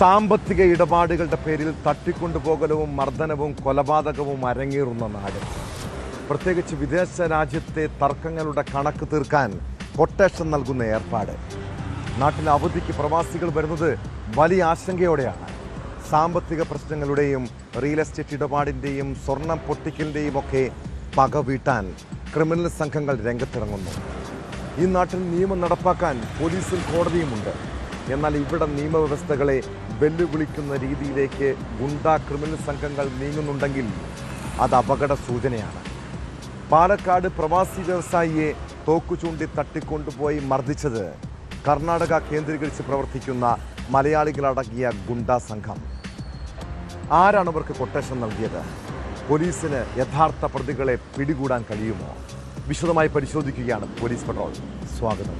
സാമ്പത്തിക ഇടപാടുകളുടെ പേരിൽ തട്ടിക്കൊണ്ടുപോകലവും മർദ്ദനവും കൊലപാതകവും അരങ്ങേറുന്ന നാട്. പ്രത്യേകിച്ച് വിദേശ രാജ്യത്തെ തർക്കങ്ങളുടെ കണക്ക് തീർക്കാൻ കൊട്ടേഷൻ നൽകുന്ന ഏർപ്പാട്. നാട്ടിൽ അവധിക്ക് പ്രവാസികൾ വരുന്നത് വലിയ ആശങ്കയോടെയാണ്. സാമ്പത്തിക പ്രശ്നങ്ങളുടെയും റിയൽ എസ്റ്റേറ്റ് ഇടപാടിൻ്റെയും സ്വർണം പൊട്ടിക്കലിൻ്റെയും ഒക്കെ പക വീട്ടാൻ ക്രിമിനൽ സംഘങ്ങൾ രംഗത്തിറങ്ങുന്നു. ഈ നാട്ടിൽ നിയമം നടപ്പാക്കാൻ പോലീസും കോടതിയുമുണ്ട്. എന്നാൽ ഇവിടെ നിയമവ്യവസ്ഥകളെ വെല്ലുവിളിക്കുന്ന രീതിയിലേക്ക് ഗുണ്ടാ ക്രിമിനൽ സംഘങ്ങൾ നീങ്ങുന്നുണ്ടെങ്കിൽ അത് അപകട സൂചനയാണ്. പാലക്കാട് പ്രവാസി വ്യവസായിയെ തോക്കുചൂണ്ടി തട്ടിക്കൊണ്ടുപോയി മർദ്ദിച്ചത് കർണാടക കേന്ദ്രീകരിച്ച് പ്രവർത്തിക്കുന്ന മലയാളികളടങ്ങിയ ഗുണ്ടാ സംഘം. ആരാണ് അവർക്ക് കൊട്ടേഷൻ നൽകിയത്? പോലീസിന് യഥാർത്ഥ പ്രതികളെ പിടികൂടാൻ കഴിയുമോ? വിശദമായി പരിശോധിക്കുകയാണ് പോലീസ് പട്രോൾ. സ്വാഗതം.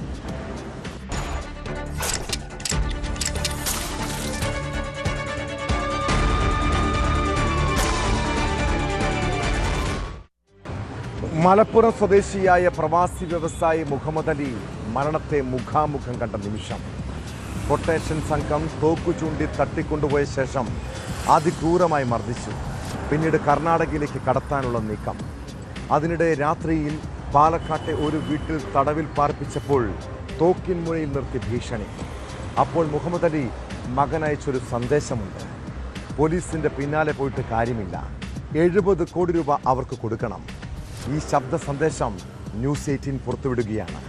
മലപ്പുറം സ്വദേശിയായ പ്രവാസി വ്യവസായി മുഹമ്മദ് അലി മരണത്തെ മുഖാമുഖം കണ്ട നിമിഷം. കൊട്ടേഷൻ സംഘം തോക്കു ചൂണ്ടി തട്ടിക്കൊണ്ടുപോയ ശേഷം അതിക്രൂരമായി മർദ്ദിച്ചു. പിന്നീട് കർണാടകയിലേക്ക് കടത്താനുള്ള നീക്കം. അതിനിടെ രാത്രിയിൽ പാലക്കാട്ടെ ഒരു വീട്ടിൽ തടവിൽ പാർപ്പിച്ചപ്പോൾ തോക്കിൻ മുനയിൽ നിർത്തി ഭീഷണി. അപ്പോൾ മുഹമ്മദ് അലി മകനയച്ചൊരു സന്ദേശമുണ്ട്: പോലീസിൻ്റെ പിന്നാലെ പോയിട്ട് കാര്യമില്ല, 70 കോടി രൂപ അവർക്ക് കൊടുക്കണം. ഈ ശബ്ദ സന്ദേശം ന്യൂസ് 18 പുറത്തുവിടുകയാണ്.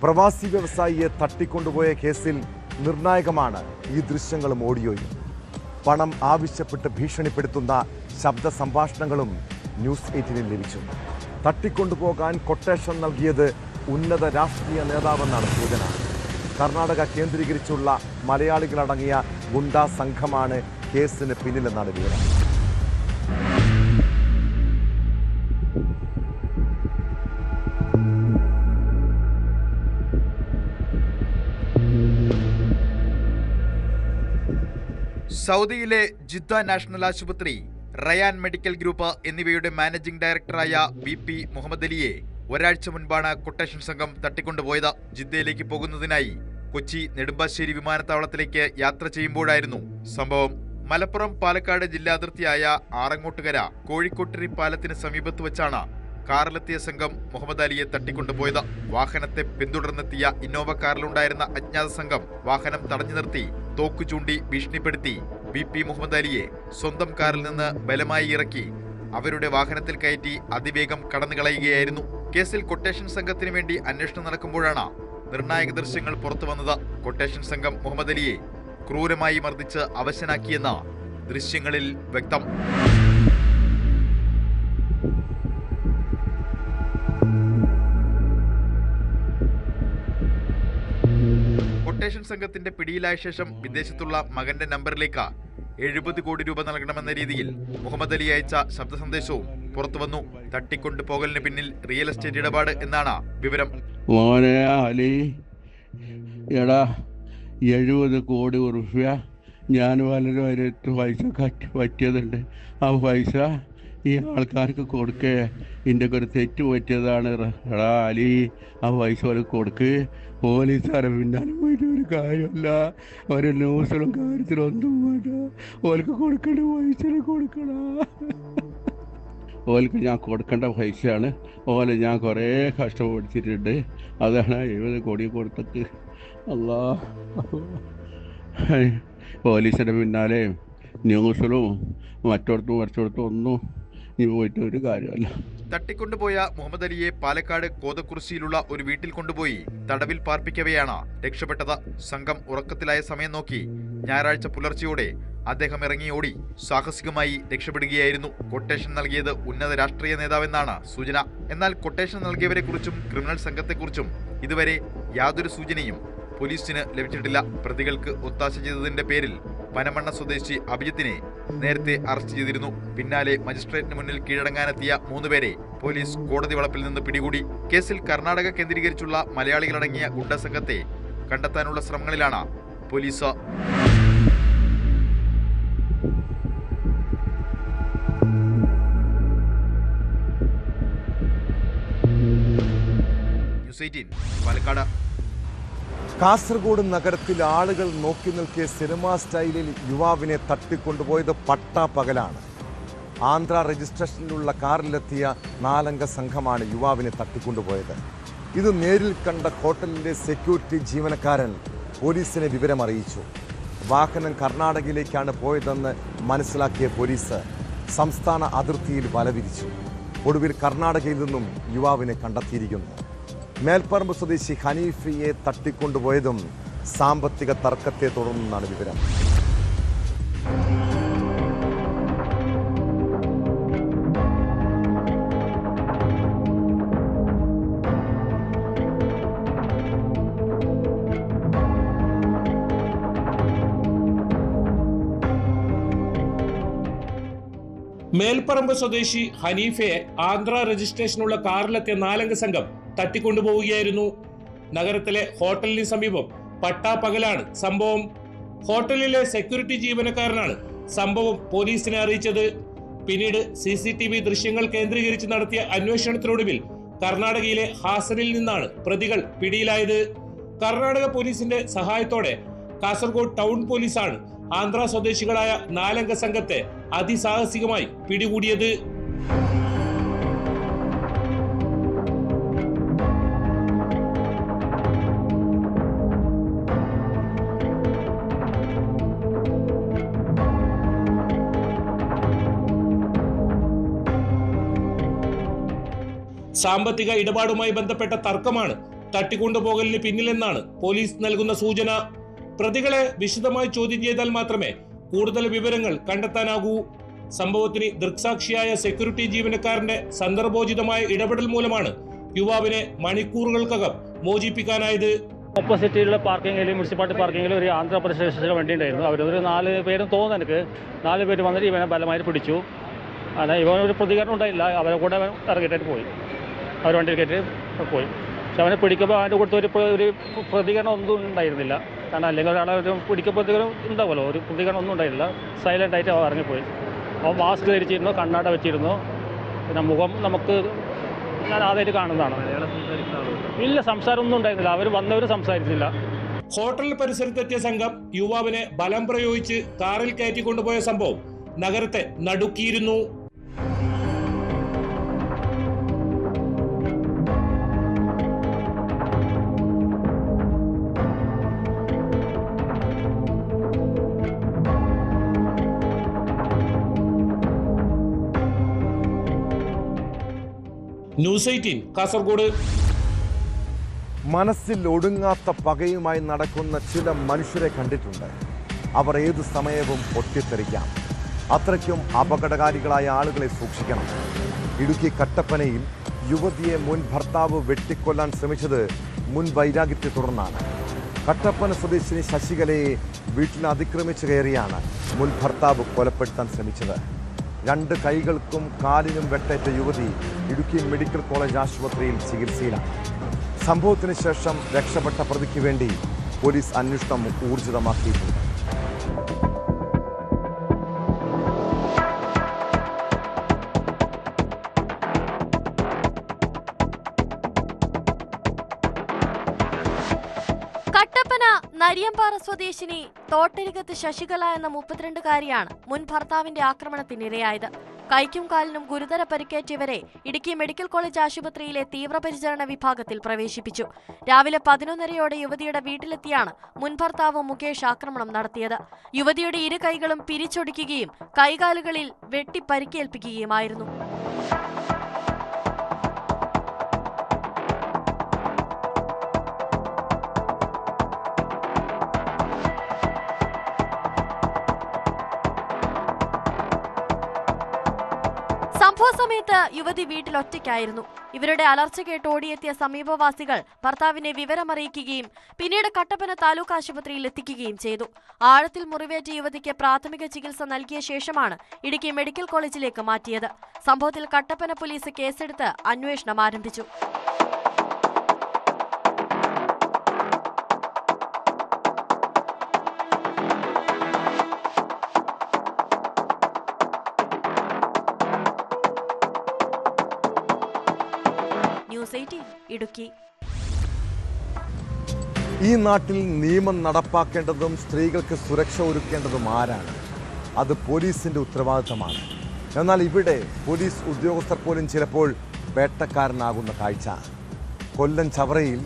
പ്രവാസി വ്യവസായിയെ തട്ടിക്കൊണ്ടുപോയ കേസിൽ നിർണായകമാണ് ഈ ദൃശ്യങ്ങളും ഓഡിയോയും. പണം ആവശ്യപ്പെട്ട് ഭീഷണിപ്പെടുത്തുന്ന ശബ്ദ സംഭാഷണങ്ങളും ന്യൂസ് 18 ലഭിച്ചു. തട്ടിക്കൊണ്ടുപോകാൻ കൊട്ടേഷൻ നൽകിയത് ഉന്നത രാഷ്ട്രീയ നേതാവെന്നാണ് സൂചന. കർണാടക കേന്ദ്രീകരിച്ചുള്ള മലയാളികളടങ്ങിയ ഗുണ്ടാ സംഘമാണ് കേസിന് പിന്നിലെന്നാണ് വിവരം. സൗദിയിലെ ജിദ്ദ നാഷണൽ ആശുപത്രി, റയാൻ മെഡിക്കൽ ഗ്രൂപ്പ് എന്നിവയുടെ മാനേജിംഗ് ഡയറക്ടറായ BP മുഹമ്മദ് അലിയെ ഒരാഴ്ച മുൻപാണ് കൊട്ടേഷൻ സംഘം തട്ടിക്കൊണ്ടുപോയത്. ജിദ്ദയിലേക്ക് പോകുന്നതിനായി കൊച്ചി നെടുമ്പാശ്ശേരി വിമാനത്താവളത്തിലേക്ക് യാത്ര ചെയ്യുമ്പോഴായിരുന്നു സംഭവം. മലപ്പുറം പാലക്കാട് ജില്ലാതിർത്തിയായ ആറങ്ങോട്ടുകര കോഴിക്കോട്ടിരി പാലത്തിന് സമീപത്ത് വെച്ചാണ് കാറിലെത്തിയ സംഘം മുഹമ്മദ് അലിയെ തട്ടിക്കൊണ്ടുപോയത്. വാഹനത്തെ പിന്തുടർന്നെത്തിയ ഇന്നോവ കാറിലുണ്ടായിരുന്ന അജ്ഞാത സംഘം വാഹനം തടഞ്ഞു നിർത്തി തോക്കു ചൂണ്ടി ഭീഷണിപ്പെടുത്തി BP മുഹമ്മദ് അലിയെ സ്വന്തം കാറിൽ നിന്ന് ബലമായി ഇറക്കി അവരുടെ വാഹനത്തിൽ കയറ്റി അതിവേഗം കടന്നുകളയുകയായിരുന്നു. കേസിൽ കൊട്ടേഷൻ സംഘത്തിന് വേണ്ടി അന്വേഷണം നടക്കുമ്പോഴാണ് നിർണായക ദൃശ്യങ്ങൾ പുറത്തു വന്നത്. കൊട്ടേഷൻ സംഘം മുഹമ്മദ് അലിയെ ക്രൂരമായി മർദ്ദിച്ച് അവശനാക്കിയെന്ന് ദൃശ്യങ്ങളിൽ വ്യക്തം. കൊട്ടേഷൻ സംഘത്തിന്റെ പിടിയിലായ ശേഷം വിദേശത്തുള്ള മകന്റെ നമ്പറിലേക്ക് 70 കോടി രൂപ നൽകണമെന്ന രീതിയിൽ മുഹമ്മദ് അലി അയച്ച ശബ്ദ സന്ദേശവും പുറത്തു വന്നു. തട്ടിക്കൊണ്ടുപോകലിന് പിന്നിൽ റിയൽ എസ്റ്റേറ്റ് ഇടപാട് എന്നാണ് വിവരം. മോനെ അലി, എടാ 70 കോടി റുപ്യ ഞാൻ വളരെ പൈസ പറ്റിയതുണ്ട്. ആ പൈസ ഈ ആൾക്കാർക്ക് കൊടുക്കേ. ഇതിൻ്റെ ഒരു തെറ്റ് പറ്റിയതാണ്. എടാ അലി, ആ പൈസ അവർക്ക് കൊടുക്ക്. പോലീസുകാരെ പിന്നാലെ പോയിട്ട് ഒരു കാര്യമല്ല. ഒരു ന്യൂസിലും കാര്യത്തിലും ഒന്നും വേണ്ട. ഓർക്ക് കൊടുക്കേണ്ട പൈസ കൊടുക്കണ. ഓർക്ക് ഞാൻ കൊടുക്കേണ്ട പൈസയാണ്. ഓലെ ഞാൻ കുറേ കഷ്ടപ്പെടുത്തിയിട്ടുണ്ട്. അതാണ് 70 കോടി കൊടുത്തിട്ട്. അല്ലാ, പോലീസിൻ്റെ പിന്നാലെ ന്യൂസിലും മറ്റോടത്തും ഒന്നും ഇനി പോയിട്ട് ഒരു കാര്യമല്ല. തട്ടിക്കൊണ്ടുപോയ മുഹമ്മദ് അലിയെ പാലക്കാട് കോതക്കുറിശ്ശിയിലുള്ള ഒരു വീട്ടിൽ കൊണ്ടുപോയി തടവിൽ പാർപ്പിക്കവെയാണ് രക്ഷപ്പെട്ടത്. സംഘം ഉറക്കത്തിലായ സമയം നോക്കി ഞായറാഴ്ച പുലർച്ചെയോടെ അദ്ദേഹം ഇറങ്ങി ഓടി സാഹസികമായി രക്ഷപ്പെടുകയായിരുന്നു. കൊട്ടേഷൻ നൽകിയത് ഉന്നത രാഷ്ട്രീയ നേതാവെന്നാണ് സൂചന. എന്നാൽ കൊട്ടേഷൻ നൽകിയവരെ കുറിച്ചും ക്രിമിനൽ സംഘത്തെക്കുറിച്ചും ഇതുവരെ യാതൊരു സൂചനയും പോലീസിന് ലഭിച്ചിട്ടില്ല. പ്രതികൾക്ക് ഒത്താശ ചെയ്തതിന്റെ പേരിൽ പനമണ്ണ സ്വദേശി അഭിജിത്തിനെ നേരത്തെ അറസ്റ്റ് ചെയ്തിരുന്നു. പിന്നാലെ മജിസ്ട്രേറ്റിന് മുന്നിൽ കീഴടങ്ങാനെത്തിയ 3 പേരെ പോലീസ് കോടതി വളപ്പിൽ നിന്ന് പിടികൂടി. കേസിൽ കർണാടക കേന്ദ്രീകരിച്ചുള്ള മലയാളികളടങ്ങിയ ഗുണ്ട സംഘത്തെ കണ്ടെത്താനുള്ള ശ്രമങ്ങളിലാണ് പോലീസ്. ന്യൂസ് 18 പാലക്കാട്. കാസർഗോഡ് നഗരത്തിൽ ആളുകൾ നോക്കി നിൽക്കിയ സിനിമാ സ്റ്റൈലിൽ യുവാവിനെ തട്ടിക്കൊണ്ടുപോയത് പട്ടാപ്പകലാണ്. ആന്ധ്ര രജിസ്ട്രേഷനിലുള്ള കാറിലെത്തിയ 4 അംഗ സംഘമാണ് യുവാവിനെ തട്ടിക്കൊണ്ടുപോയത്. ഇത് നേരിൽ കണ്ട ഹോട്ടലിലെ സെക്യൂരിറ്റി ജീവനക്കാരൻ പോലീസിനെ വിവരമറിയിച്ചു. വാഹനം കർണാടകയിലേക്കാണ് പോയതെന്ന് മനസ്സിലാക്കിയ പോലീസ് സംസ്ഥാന അതിർത്തിയിൽ വലവിരിച്ചു. ഒടുവിൽ കർണാടകയിൽ നിന്നും യുവാവിനെ കണ്ടെത്തിയിരിക്കുന്നു. മേൽപ്പറമ്പ് സ്വദേശി ഹനീഫയെ തട്ടിക്കൊണ്ടുപോയതും സാമ്പത്തിക തർക്കത്തെ തുടർന്നാണ് വിവരം. മേൽപ്പറമ്പ് സ്വദേശി ഹനീഫയെ ആന്ധ്ര രജിസ്ട്രേഷനുള്ള കാറിലെത്തിയ 4 അംഗ സംഘം തട്ടിക്കൊണ്ടുപോവുകയായിരുന്നു. നഗരത്തിലെ ഹോട്ടലിന് സമീപം പട്ടാപ്പകലാണ് സംഭവം. ഹോട്ടലിലെ സെക്യൂരിറ്റി ജീവനക്കാരനാണ് സംഭവം പോലീസിനെ അറിയിച്ചത്. പിന്നീട് CCTV ദൃശ്യങ്ങൾ കേന്ദ്രീകരിച്ച് നടത്തിയ അന്വേഷണത്തിനൊടുവിൽ കർണാടകയിലെ ഹാസനിൽ നിന്നാണ് പ്രതികൾ പിടിയിലായത്. കർണാടക പോലീസിന്റെ സഹായത്തോടെ കാസർഗോഡ് ടൗൺ പോലീസാണ് ആന്ധ്ര സ്വദേശികളായ 4 അംഗ സംഘത്തെ അതിസാഹസികമായി പിടികൂടിയത്. സാമ്പത്തിക ഇടപാടുമായി ബന്ധപ്പെട്ട തർക്കമാണ് തട്ടിക്കൊണ്ടുപോകലിന് പിന്നിലെന്നാണ് പോലീസ് നൽകുന്ന സൂചന. പ്രതികളെ വിശദമായി ചോദ്യം ചെയ്താൽ മാത്രമേ കൂടുതൽ വിവരങ്ങൾ കണ്ടെത്താനാകൂ. സംഭവത്തിന് ദൃക്സാക്ഷിയായ സെക്യൂരിറ്റി ജീവനക്കാരന്റെ സന്ദർഭോചിതമായ ഇടപെടൽ മൂലമാണ് യുവാവിനെ മണിക്കൂറുകൾക്കകം മോചിപ്പിക്കാനായത്. ഓപ്പോസിറ്റിലുള്ള പാർക്കിങ്ങിൽ മുനിസിപ്പാലിറ്റി പാർക്കിങ്ങിൽ ഒരു ആന്ധ്രാപ്രദേശിന് വേണ്ടി ഉണ്ടായിരുന്നു. അവരൊരു 4 പേരും തോന്നുന്നു എനിക്ക് 4 പേര് വന്നിട്ട് ഇവനെ ബലമായി പിടിച്ചു. അതായത് ഇവനൊരു പ്രതികരണം ഉണ്ടായില്ല. അവരെ കൂടെ അവൻ ഇറങ്ങിയിട്ട് പോയി. അവർ വണ്ടിയിൽ കയറ്റി പോയി. പക്ഷെ അവനെ പിടിക്കുമ്പോൾ അവൻ്റെ കൊടുത്ത് ഒരു പ്രതികരണം ഒന്നും ഉണ്ടായിരുന്നില്ല. കാരണം അല്ലെങ്കിൽ ഒരാളെ ഒരു പിടിക്കപ്പോഴത്തേക്കും ഉണ്ടാവുമല്ലോ, ഒരു പ്രതികരണം ഒന്നും ഉണ്ടായില്ല. സൈലൻ്റ് ആയിട്ട് അവൻ ഇറങ്ങിപ്പോയി. അവൻ മാസ്ക് ധരിച്ചിരുന്നു, കണ്ണാട വെച്ചിരുന്നു. പിന്നെ മുഖം നമുക്ക് ഞാൻ ആദ്യമായിട്ട് കാണുന്നതാണ്. ഇല്ല, സംസാരമൊന്നും ഉണ്ടായിരുന്നില്ല. അവർ വന്നവർ സംസാരിച്ചില്ല. ഹോട്ടൽ പരിസരത്തെത്തിയ സംഘം യുവാവിനെ ബലം പ്രയോഗിച്ച് കാറിൽ കയറ്റിക്കൊണ്ടുപോയ സംഭവം നഗരത്തെ നടുക്കിയിരുന്നു. ന്യൂസ് 18 കാസർഗോഡ്. മനസ്സിൽ ഒടുങ്ങാത്ത പകയുമായി നടക്കുന്ന ചില മനുഷ്യരെ കണ്ടിട്ടുണ്ട്. അവർ ഏതു സമയവും പൊട്ടിത്തെറിക്കാം. അത്രയ്ക്കും അപകടകാരികളായ ആളുകളെ സൂക്ഷിക്കണം. ഇടുക്കി കട്ടപ്പനയിൽ യുവതിയെ മുൻ ഭർത്താവ് വെട്ടിക്കൊല്ലാൻ ശ്രമിച്ചത് മുൻ വൈരാഗ്യത്തെ തുടർന്നാണ്. കട്ടപ്പന സ്വദേശിനി ശശികലയെ വീട്ടിൽ അതിക്രമിച്ചു കയറിയാണ് മുൻ ഭർത്താവ് കൊലപ്പെടുത്താൻ ശ്രമിച്ചത്. 2 കൈകൾക്കും കാലിനും വെട്ടേറ്റ യുവതി ഇടുക്കി മെഡിക്കൽ കോളേജ് ആശുപത്രിയിൽ ചികിത്സയിലാണ്. സംഭവത്തിന് ശേഷം രക്ഷപ്പെട്ട പ്രതിക്ക് വേണ്ടി പോലീസ് അന്വേഷണം ഊർജിതമാക്കിയിട്ടുണ്ട്. കട്ടപ്പന നരിയമ്പാറ സ്വദേശിനി തോട്ടരികത്ത് ശശികല എന്ന 32-കാരിയാണ് മുൻ ഭർത്താവിന്റെ ആക്രമണത്തിനിരയായത്. കൈക്കും കാലിനും ഗുരുതര പരിക്കേറ്റവരെ ഇടുക്കി മെഡിക്കൽ കോളേജ് ആശുപത്രിയിലെ തീവ്രപരിചരണ വിഭാഗത്തിൽ പ്രവേശിപ്പിച്ചു. രാവിലെ 11:30 യുവതിയുടെ വീട്ടിലെത്തിയാണ് മുൻ ഭർത്താവ് മുകേഷ് ആക്രമണം നടത്തിയത്. യുവതിയുടെ 2 കൈകളും പിരിച്ചൊടിക്കുകയും കൈകാലുകളിൽ വെട്ടി പരിക്കേൽപ്പിക്കുകയുമായിരുന്നു. സംഭവ സമയത്ത് യുവതി വീട്ടിൽ ഒറ്റയ്ക്കായിരുന്നു. ഇവരുടെ അലർച്ച കേട്ട് ഓടിയെത്തിയ സമീപവാസികൾ ഭർത്താവിനെ വിവരമറിയിക്കുകയും പിന്നീട് കട്ടപ്പന താലൂക്ക് ആശുപത്രിയിൽ എത്തിക്കുകയും ചെയ്തു. ആഴത്തിൽ മുറിവേറ്റ യുവതിക്ക് പ്രാഥമിക ചികിത്സ നൽകിയ ശേഷമാണ് ഇടുക്കി മെഡിക്കൽ കോളേജിലേക്ക് മാറ്റിയത്. സംഭവത്തിൽ കട്ടപ്പന പോലീസ് കേസെടുത്ത് അന്വേഷണം ആരംഭിച്ചു. ന്യൂസ് 18 ഇടുക്കി. ഈ നാട്ടിൽ നിയമം നടപ്പാക്കേണ്ടതും സ്ത്രീകൾക്ക് സുരക്ഷ ഒരുക്കേണ്ടതും ആരാണ്? അത് പോലീസിൻ്റെ ഉത്തരവാദിത്തമാണ്. എന്നാൽ ഇവിടെ പോലീസ് ഉദ്യോഗസ്ഥർ പോലും ചിലപ്പോൾ വേട്ടക്കാരനാകുന്ന കാഴ്ച. കൊല്ലം ചവറയിൽ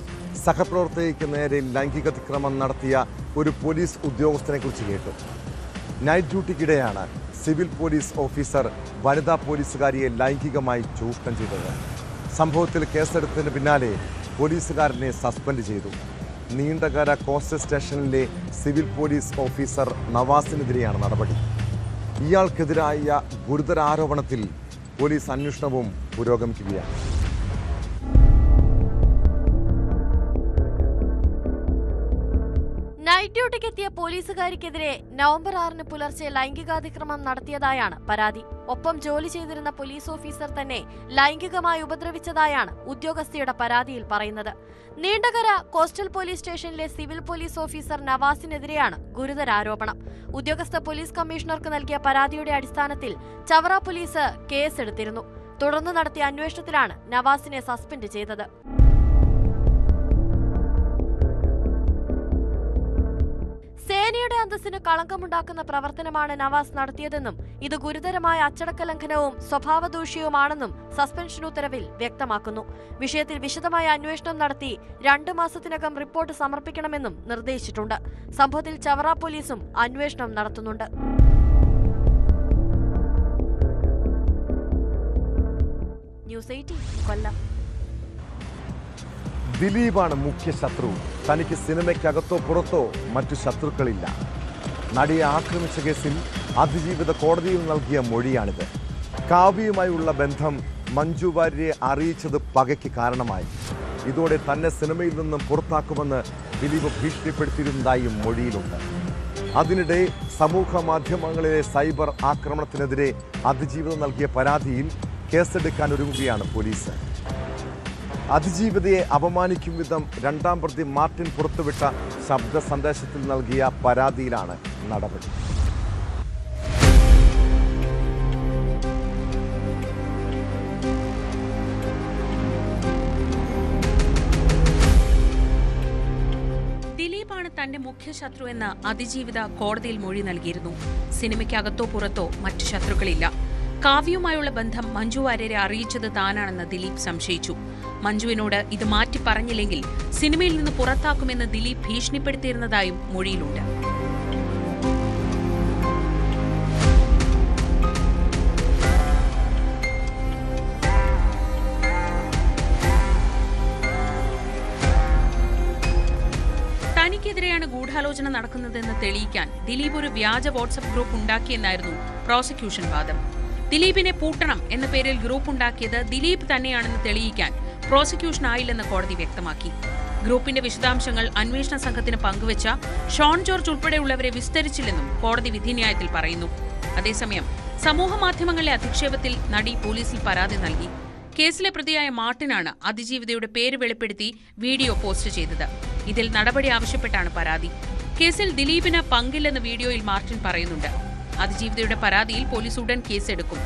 സഹപ്രവർത്തകയ്ക്ക് നേരെ ലൈംഗികാതിക്രമം നടത്തിയ ഒരു പോലീസ് ഉദ്യോഗസ്ഥനെ കുറിച്ച് കേട്ടു. നൈറ്റ് ഡ്യൂട്ടിക്കിടെയാണ് സിവിൽ പോലീസ് ഓഫീസർ വനിതാ പോലീസുകാരിയെ ലൈംഗികമായി ചൂഷണം ചെയ്തത്. സംഭവത്തിൽ കേസെടുത്തതിന് പിന്നാലെ പോലീസുകാരനെ സസ്പെൻഡ് ചെയ്തു. നീണ്ടകര കോസ്റ്റൽ സ്റ്റേഷനിലെ സിവിൽ പോലീസ് ഓഫീസർ നവാസിനെതിരെയാണ് നടപടി. ഇയാൾക്കെതിരായ ഗുരുതര ആരോപണത്തിൽ പോലീസ് അന്വേഷണവും പുരോഗമിക്കുകയാണ്. നൈറ്റ് ഡ്യൂട്ടിക്കെത്തിയ പോലീസുകാരിക്കെതിരെ നവംബർ 6 പുലർച്ചെ ലൈംഗികാതിക്രമം നടത്തിയതായാണ് പരാതി. ഒപ്പം ജോലി ചെയ്തിരുന്ന പോലീസ് ഓഫീസർ തന്നെ ലൈംഗികമായി ഉപദ്രവിച്ചതായാണ് ഉദ്യോഗസ്ഥയുടെ പരാതിയിൽ പറയുന്നത്. നീണ്ടകര കോസ്റ്റൽ പോലീസ് സ്റ്റേഷനിലെ സിവിൽ പോലീസ് ഓഫീസർ നവാസിനെതിരെയാണ് ഗുരുതര ആരോപണം. ഉദ്യോഗസ്ഥ പോലീസ് കമ്മീഷണർക്ക് നൽകിയ പരാതിയുടെ അടിസ്ഥാനത്തിൽ ചവറ പോലീസ് കേസെടുത്തിരുന്നു. തുടർന്ന് നടത്തിയ അന്വേഷണത്തിലാണ് നവാസിനെ സസ്പെൻഡ് ചെയ്തത്. സേനയുടെ അന്തസ്സിന് കളങ്കമുണ്ടാക്കുന്ന പ്രവർത്തനമാണ് നവാസ് നടത്തിയതെന്നും ഇത് ഗുരുതരമായ അച്ചടക്ക ലംഘനവും സ്വഭാവദൂഷ്യവുമാണെന്നും സസ്പെൻഷൻ ഉത്തരവിൽ വ്യക്തമാക്കുന്നു. വിഷയത്തിൽ വിശദമായ അന്വേഷണം നടത്തി 2 മാസത്തിനകം റിപ്പോർട്ട് സമർപ്പിക്കണമെന്നും നിർദ്ദേശിച്ചിട്ടുണ്ട്. സംഭവത്തിൽ ചവറ പോലീസും അന്വേഷണം നടത്തുന്നുണ്ട്. ന്യൂസ് 18 കൊല്ലം. ദിലീപാണ് മുഖ്യ ശത്രു. തനിക്ക് സിനിമയ്ക്കകത്തോ പുറത്തോ മറ്റു ശത്രുക്കളില്ല. നടിയെ ആക്രമിച്ച കേസിൽ അതിജീവിത കോടതിയിൽ നൽകിയ മൊഴിയാണിത്. കാവ്യയുമായുള്ള ബന്ധം മഞ്ജു വാര്യരെ അറിയിച്ചത് പകയ്ക്ക് കാരണമായി. ഇതോടെ തന്നെ സിനിമയിൽ നിന്നും പുറത്താക്കുമെന്ന് ദിലീപ് ഭീഷണിപ്പെടുത്തിയിരുന്നതായും മൊഴിയിലുണ്ട്. അതിനിടെ സമൂഹ മാധ്യമങ്ങളിലെ സൈബർ ആക്രമണത്തിനെതിരെ അതിജീവിത നൽകിയ പരാതിയിൽ കേസെടുക്കാൻ ഒരുങ്ങുകയാണ് പോലീസ്. അതിജീവിതയെ അപമാനിക്കും വിധം 2ാം പ്രതി മാർട്ടിൻ പുറത്തുവിട്ട ശബ്ദ സന്ദേശത്തിൽ നൽകിയ പരാതിയിലാണ് നടപടി. ദിലീപാണ് തന്റെ മുഖ്യ ശത്രു എന്ന് അതിജീവിത കോടതിയിൽ മൊഴി നൽകിയിരുന്നു. സിനിമയ്ക്കകത്തോ പുറത്തോ മറ്റു ശത്രുക്കളില്ല. കാവ്യയുമായുള്ള ബന്ധം മഞ്ജു വാര്യരെ അറിയിച്ചത് താനാണെന്ന് ദിലീപ് സംശയിച്ചു. മഞ്ജുവിനോട് ഇത് മാറ്റി പറഞ്ഞില്ലെങ്കിൽ സിനിമയിൽ നിന്ന് പുറത്താക്കുമെന്ന് ദിലീപ് ഭീഷണിപ്പെടുത്തിയിരുന്നതായും മൊഴിയിലുണ്ട്. തനിക്കെതിരെയാണ് ഗൂഢാലോചന നടക്കുന്നതെന്ന് തെളിയിക്കാൻ ദിലീപ് ഒരു വ്യാജ വാട്സ്ആപ്പ് ഗ്രൂപ്പ് ഉണ്ടാക്കിയെന്നായിരുന്നു പ്രോസിക്യൂഷൻ വാദം. ദിലീപിനെ പൂട്ടണം എന്ന പേരിൽ ഗ്രൂപ്പ് ഉണ്ടാക്കിയത് ദിലീപ് തന്നെയാണെന്ന് തെളിയിക്കാൻ പ്രോസിക്യൂഷനായില്ലെന്ന് കോടതി വ്യക്തമാക്കി. ഗ്രൂപ്പിന്റെ വിശദാംശങ്ങൾ അന്വേഷണ സംഘത്തിന് പങ്കുവച്ച ഷോൺ ജോർജ് ഉൾപ്പെടെയുള്ളവരെ വിസ്തരിച്ചില്ലെന്നും കോടതി വിധിന്യായത്തിൽ പറയുന്നു. അതേസമയം സമൂഹമാധ്യമങ്ങളിലെ അധിക്ഷേപത്തിൽ നടി പോലീസിൽ പരാതി നൽകി. കേസിലെ പ്രതിയായ മാർട്ടിനാണ് അതിജീവിതയുടെ പേര് വെളിപ്പെടുത്തി വീഡിയോ പോസ്റ്റ് ചെയ്തത്. ഇതിൽ നടപടി ആവശ്യപ്പെട്ടാണ് പരാതി. കേസിൽ ദിലീപിന് പങ്കില്ലെന്ന് വീഡിയോയിൽ മാർട്ടിൻ പറയുന്നുണ്ട്. അതിജീവിതയുടെ പരാതിയിൽ പോലീസ് ഉടൻ കേസെടുക്കും.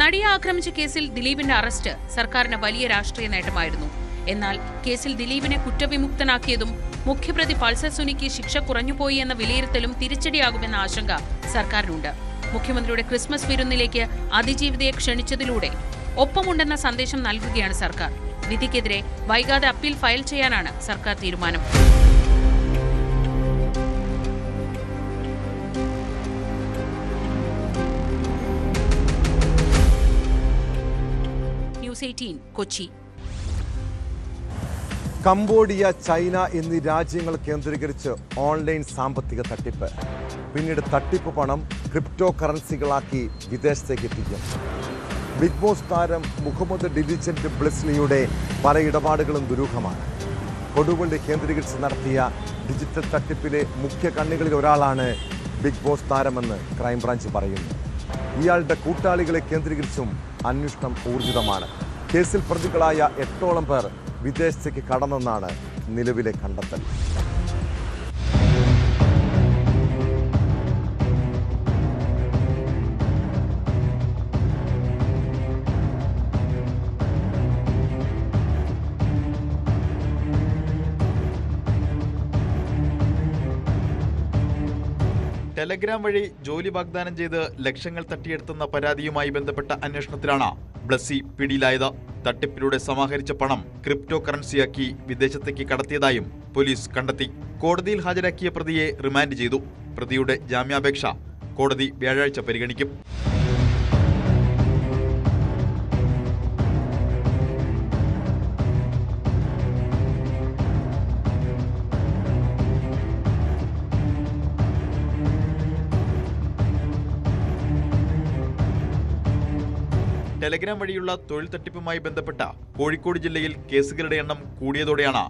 നടിയെ ആക്രമിച്ച കേസിൽ ദിലീപിന്റെ അറസ്റ്റ് സർക്കാരിന് വലിയ രാഷ്ട്രീയ നേട്ടമായിരുന്നു. എന്നാൽ കേസിൽ ദിലീപിനെ കുറ്റവിമുക്തനാക്കിയതും മുഖ്യപ്രതി പൾസർ സുനിക്ക് ശിക്ഷ കുറഞ്ഞുപോയി എന്ന വിലയിരുത്തലും തിരിച്ചടിയാകുമെന്ന ആശങ്ക സർക്കാരിനുണ്ട്. മുഖ്യമന്ത്രിയുടെ ക്രിസ്മസ് വിരുന്നിലേക്ക് അതിജീവിതയെ ക്ഷണിച്ചതിലൂടെ ഒപ്പമുണ്ടെന്ന സന്ദേശം നൽകുകയാണ് സർക്കാർ. വിധിക്കെതിരെ വൈകാതെ അപ്പീൽ ഫയൽ ചെയ്യാനാണ് സർക്കാർ തീരുമാനം. ന്യൂസ് 18 കൊച്ചി. കംബോഡിയ, ചൈന എന്നീ രാജ്യങ്ങൾ കേന്ദ്രീകരിച്ച് ഓൺലൈൻ സാമ്പത്തിക തട്ടിപ്പ്. പിന്നീട് തട്ടിപ്പ് പണം ക്രിപ്റ്റോ കറൻസികളാക്കി വിദേശത്തേക്ക് എത്തിക്കും. ബിഗ് ബോസ് താരം മുഹമ്മദ് ഡിലിജന്റ് ബ്ലെസ്ലിയുടെ പല ഇടപാടുകളും ദുരൂഹമാണ്. കൊടുവള്ളി കേന്ദ്രീകരിച്ച് നടത്തിയ ഡിജിറ്റൽ തട്ടിപ്പിലെ മുഖ്യ കണ്ണികളിൽ ഒരാളാണ് ബിഗ് ബോസ് താരമെന്ന് ക്രൈംബ്രാഞ്ച് പറയുന്നു. ഇയാളുടെ കൂട്ടാളികളെ കേന്ദ്രീകരിച്ചും അന്വേഷണം ഊർജിതമാണ്. കേസിൽ പ്രതികളായ 8ഓളം പേർ വിദേശത്തേക്ക് കടന്നെന്നാണ് നിലവിലെ കണ്ടെത്തൽ. ടെലഗ്രാം വഴി ജോലി വാഗ്ദാനം ചെയ്ത് ലക്ഷങ്ങൾ തട്ടിയെടുത്തുന്ന പരാതിയുമായി ബന്ധപ്പെട്ട അന്വേഷണത്തിലാണ് ബ്ലസ്സി പിടിയിലായത്. തട്ടിപ്പിലൂടെ സമാഹരിച്ച പണം ക്രിപ്റ്റോ കറൻസിയാക്കി വിദേശത്തേക്ക് കടത്തിയതായും പോലീസ് കണ്ടെത്തി. കോടതിയിൽ ഹാജരാക്കിയ പ്രതിയെ റിമാൻഡ് ചെയ്തു. പ്രതിയുടെ ജാമ്യാപേക്ഷ കോടതി വ്യാഴാഴ്ച പരിഗണിക്കും. ടെലഗ്രാം വഴിയുള്ള തൊഴിൽ തട്ടിപ്പുമായി ബന്ധപ്പെട്ട കോഴിക്കോട് ജില്ലയിൽ കേസുകളുടെ എണ്ണം കൂടിയതോടെയാണ്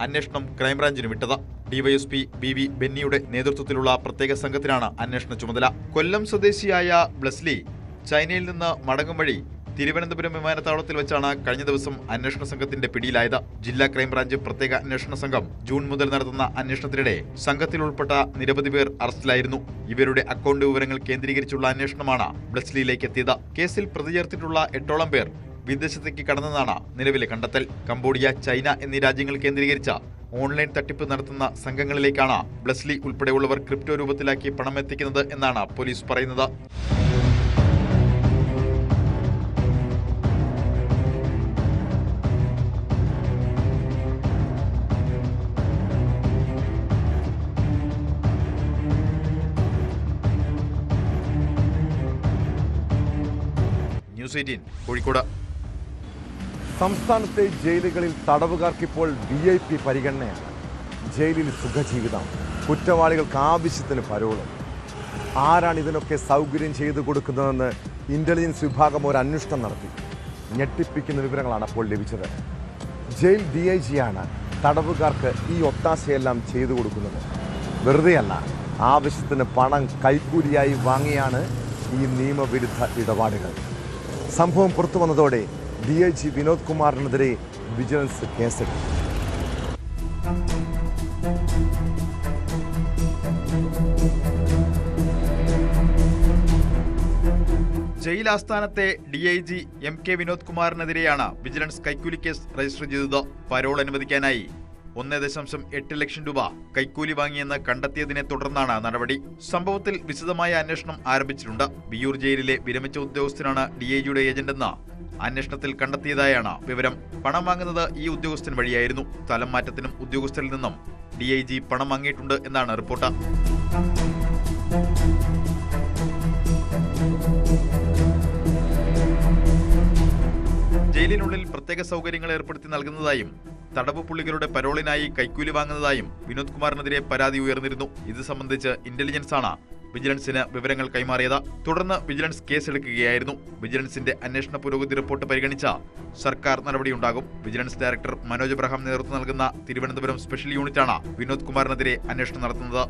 അന്വേഷണം ക്രൈംബ്രാഞ്ചിന് വിട്ടത്. ഡിവൈഎസ്പി ബി ബെന്നിയുടെ നേതൃത്വത്തിലുള്ള പ്രത്യേക സംഘത്തിനാണ് അന്വേഷണ ചുമതല. കൊല്ലം സ്വദേശിയായ ബ്ലസ്ലി ചൈനയിൽ നിന്ന് മടങ്ങും വഴി തിരുവനന്തപുരം വിമാനത്താവളത്തിൽ വെച്ചാണ് കഴിഞ്ഞ ദിവസം അന്വേഷണ സംഘത്തിന്റെ പിടിയിലായത്. ജില്ലാ ക്രൈംബ്രാഞ്ച് പ്രത്യേക അന്വേഷണ സംഘം ജൂൺ മുതൽ നടത്തുന്ന അന്വേഷണത്തിനിടെ സംഘത്തിൽ ഉൾപ്പെട്ട നിരവധി പേർ അറസ്റ്റിലായിരുന്നു. ഇവരുടെ അക്കൗണ്ട് വിവരങ്ങൾ കേന്ദ്രീകരിച്ചുള്ള അന്വേഷണമാണ് ബ്ലസ്ലിയിലേക്ക് എത്തിയത്. കേസിൽ പ്രതി ചേർത്തിട്ടുള്ള 8ഓളം പേർ വിദേശത്തേക്ക് കടന്നതാണ് നിലവിലെ കണ്ടെത്തൽ. കംബോഡിയ, ചൈന എന്നീ രാജ്യങ്ങൾ കേന്ദ്രീകരിച്ച ഓൺലൈൻ തട്ടിപ്പ് നടത്തുന്ന സംഘങ്ങളിലേക്കാണ് ബ്ലസ്ലി ഉൾപ്പെടെയുള്ളവർ ക്രിപ്റ്റോ രൂപത്തിലാക്കി പണം എത്തിക്കുന്നത് എന്നാണ് പോലീസ് പറയുന്നത്. ന്യൂസ് 18 കോഴിക്കോട്. സംസ്ഥാനത്തെ ജയിലുകളിൽ തടവുകാർക്കിപ്പോൾ VIP പരിഗണനയാണ്. ജയിലിൽ സുഖജീവിതം, കുറ്റവാളികൾക്ക് ആവശ്യത്തിന് പരോളും. ആരാണ് ഇതിനൊക്കെ സൗകര്യം ചെയ്തു കൊടുക്കുന്നതെന്ന് ഇന്റലിജൻസ് വിഭാഗം ഒരു അന്വേഷണം നടത്തി. ഞെട്ടിപ്പിക്കുന്ന വിവരങ്ങളാണ് അപ്പോൾ ലഭിച്ചത്. ജയിൽ DIGയാണ് തടവുകാർക്ക് ഈ ഒത്താശയെല്ലാം ചെയ്തു കൊടുക്കുന്നത്. വെറുതെയല്ല, ആവശ്യത്തിന് പണം കൈക്കൂലിയായി വാങ്ങിയാണ് ഈ നിയമവിരുദ്ധ ഇടപാടുകൾ. സംഭവം പുറത്തു വന്നതോടെ DIG വിനോദ് കുമാറിനെതിരെ വിജിലൻസ് കേസെടുത്തു. ജയിൽ ആസ്ഥാനത്തെ DIG MK വിനോദ് കുമാറിനെതിരെയാണ് വിജിലൻസ് കൈക്കൂലി കേസ് രജിസ്റ്റർ ചെയ്തത്. പരോൾ അനുവദിക്കാനായി 1.8 ലക്ഷം രൂപ കൈക്കൂലി വാങ്ങിയെന്ന് കണ്ടെത്തിയതിനെ തുടർന്നാണ് നടപടി. സംഭവത്തിൽ വിശദമായ അന്വേഷണം ആരംഭിച്ചിട്ടുണ്ട്. വിയ്യൂർ ജയിലിലെ വിരമിച്ച ഉദ്യോഗസ്ഥനാണ് DIGയുടെ ഏജന്റെന്ന് അന്വേഷണത്തിൽ കണ്ടെത്തിയതായാണ് വിവരം. പണം വാങ്ങുന്നത് ഈ ഉദ്യോഗസ്ഥൻ വഴിയായിരുന്നു. സ്ഥലം മാറ്റത്തിനും ഉദ്യോഗസ്ഥരിൽ നിന്നും DIG പണം വാങ്ങിയിട്ടുണ്ട് എന്നാണ് റിപ്പോർട്ട്. ജയിലിനുള്ളിൽ പ്രത്യേക സൗകര്യങ്ങൾ ഏർപ്പെടുത്തി നൽകുന്നതായും തടവ് പുള്ളികളുടെ പരോളിനായി കൈക്കൂലി വാങ്ങുന്നതായും വിനോദ് കുമാറിനെതിരെ പരാതി ഉയർന്നിരുന്നു. ഇത് സംബന്ധിച്ച് ഇന്റലിജൻസ് ആണ് വിജിലൻസിന് വിവരങ്ങൾ കൈമാറിയത്. തുടർന്ന് വിജിലൻസ് കേസെടുക്കുകയായിരുന്നു. വിജിലൻസിന്റെ അന്വേഷണ പുരോഗതി റിപ്പോർട്ട് പരിഗണിച്ച സർക്കാർ നടപടിയുണ്ടാകും. വിജിലൻസ് ഡയറക്ടർ മനോജ് എബ്രഹാം നേതൃത്വം നൽകുന്ന തിരുവനന്തപുരം സ്പെഷ്യൽ യൂണിറ്റാണ് വിനോദ് കുമാറിനെതിരെ അന്വേഷണം നടത്തുന്നത്.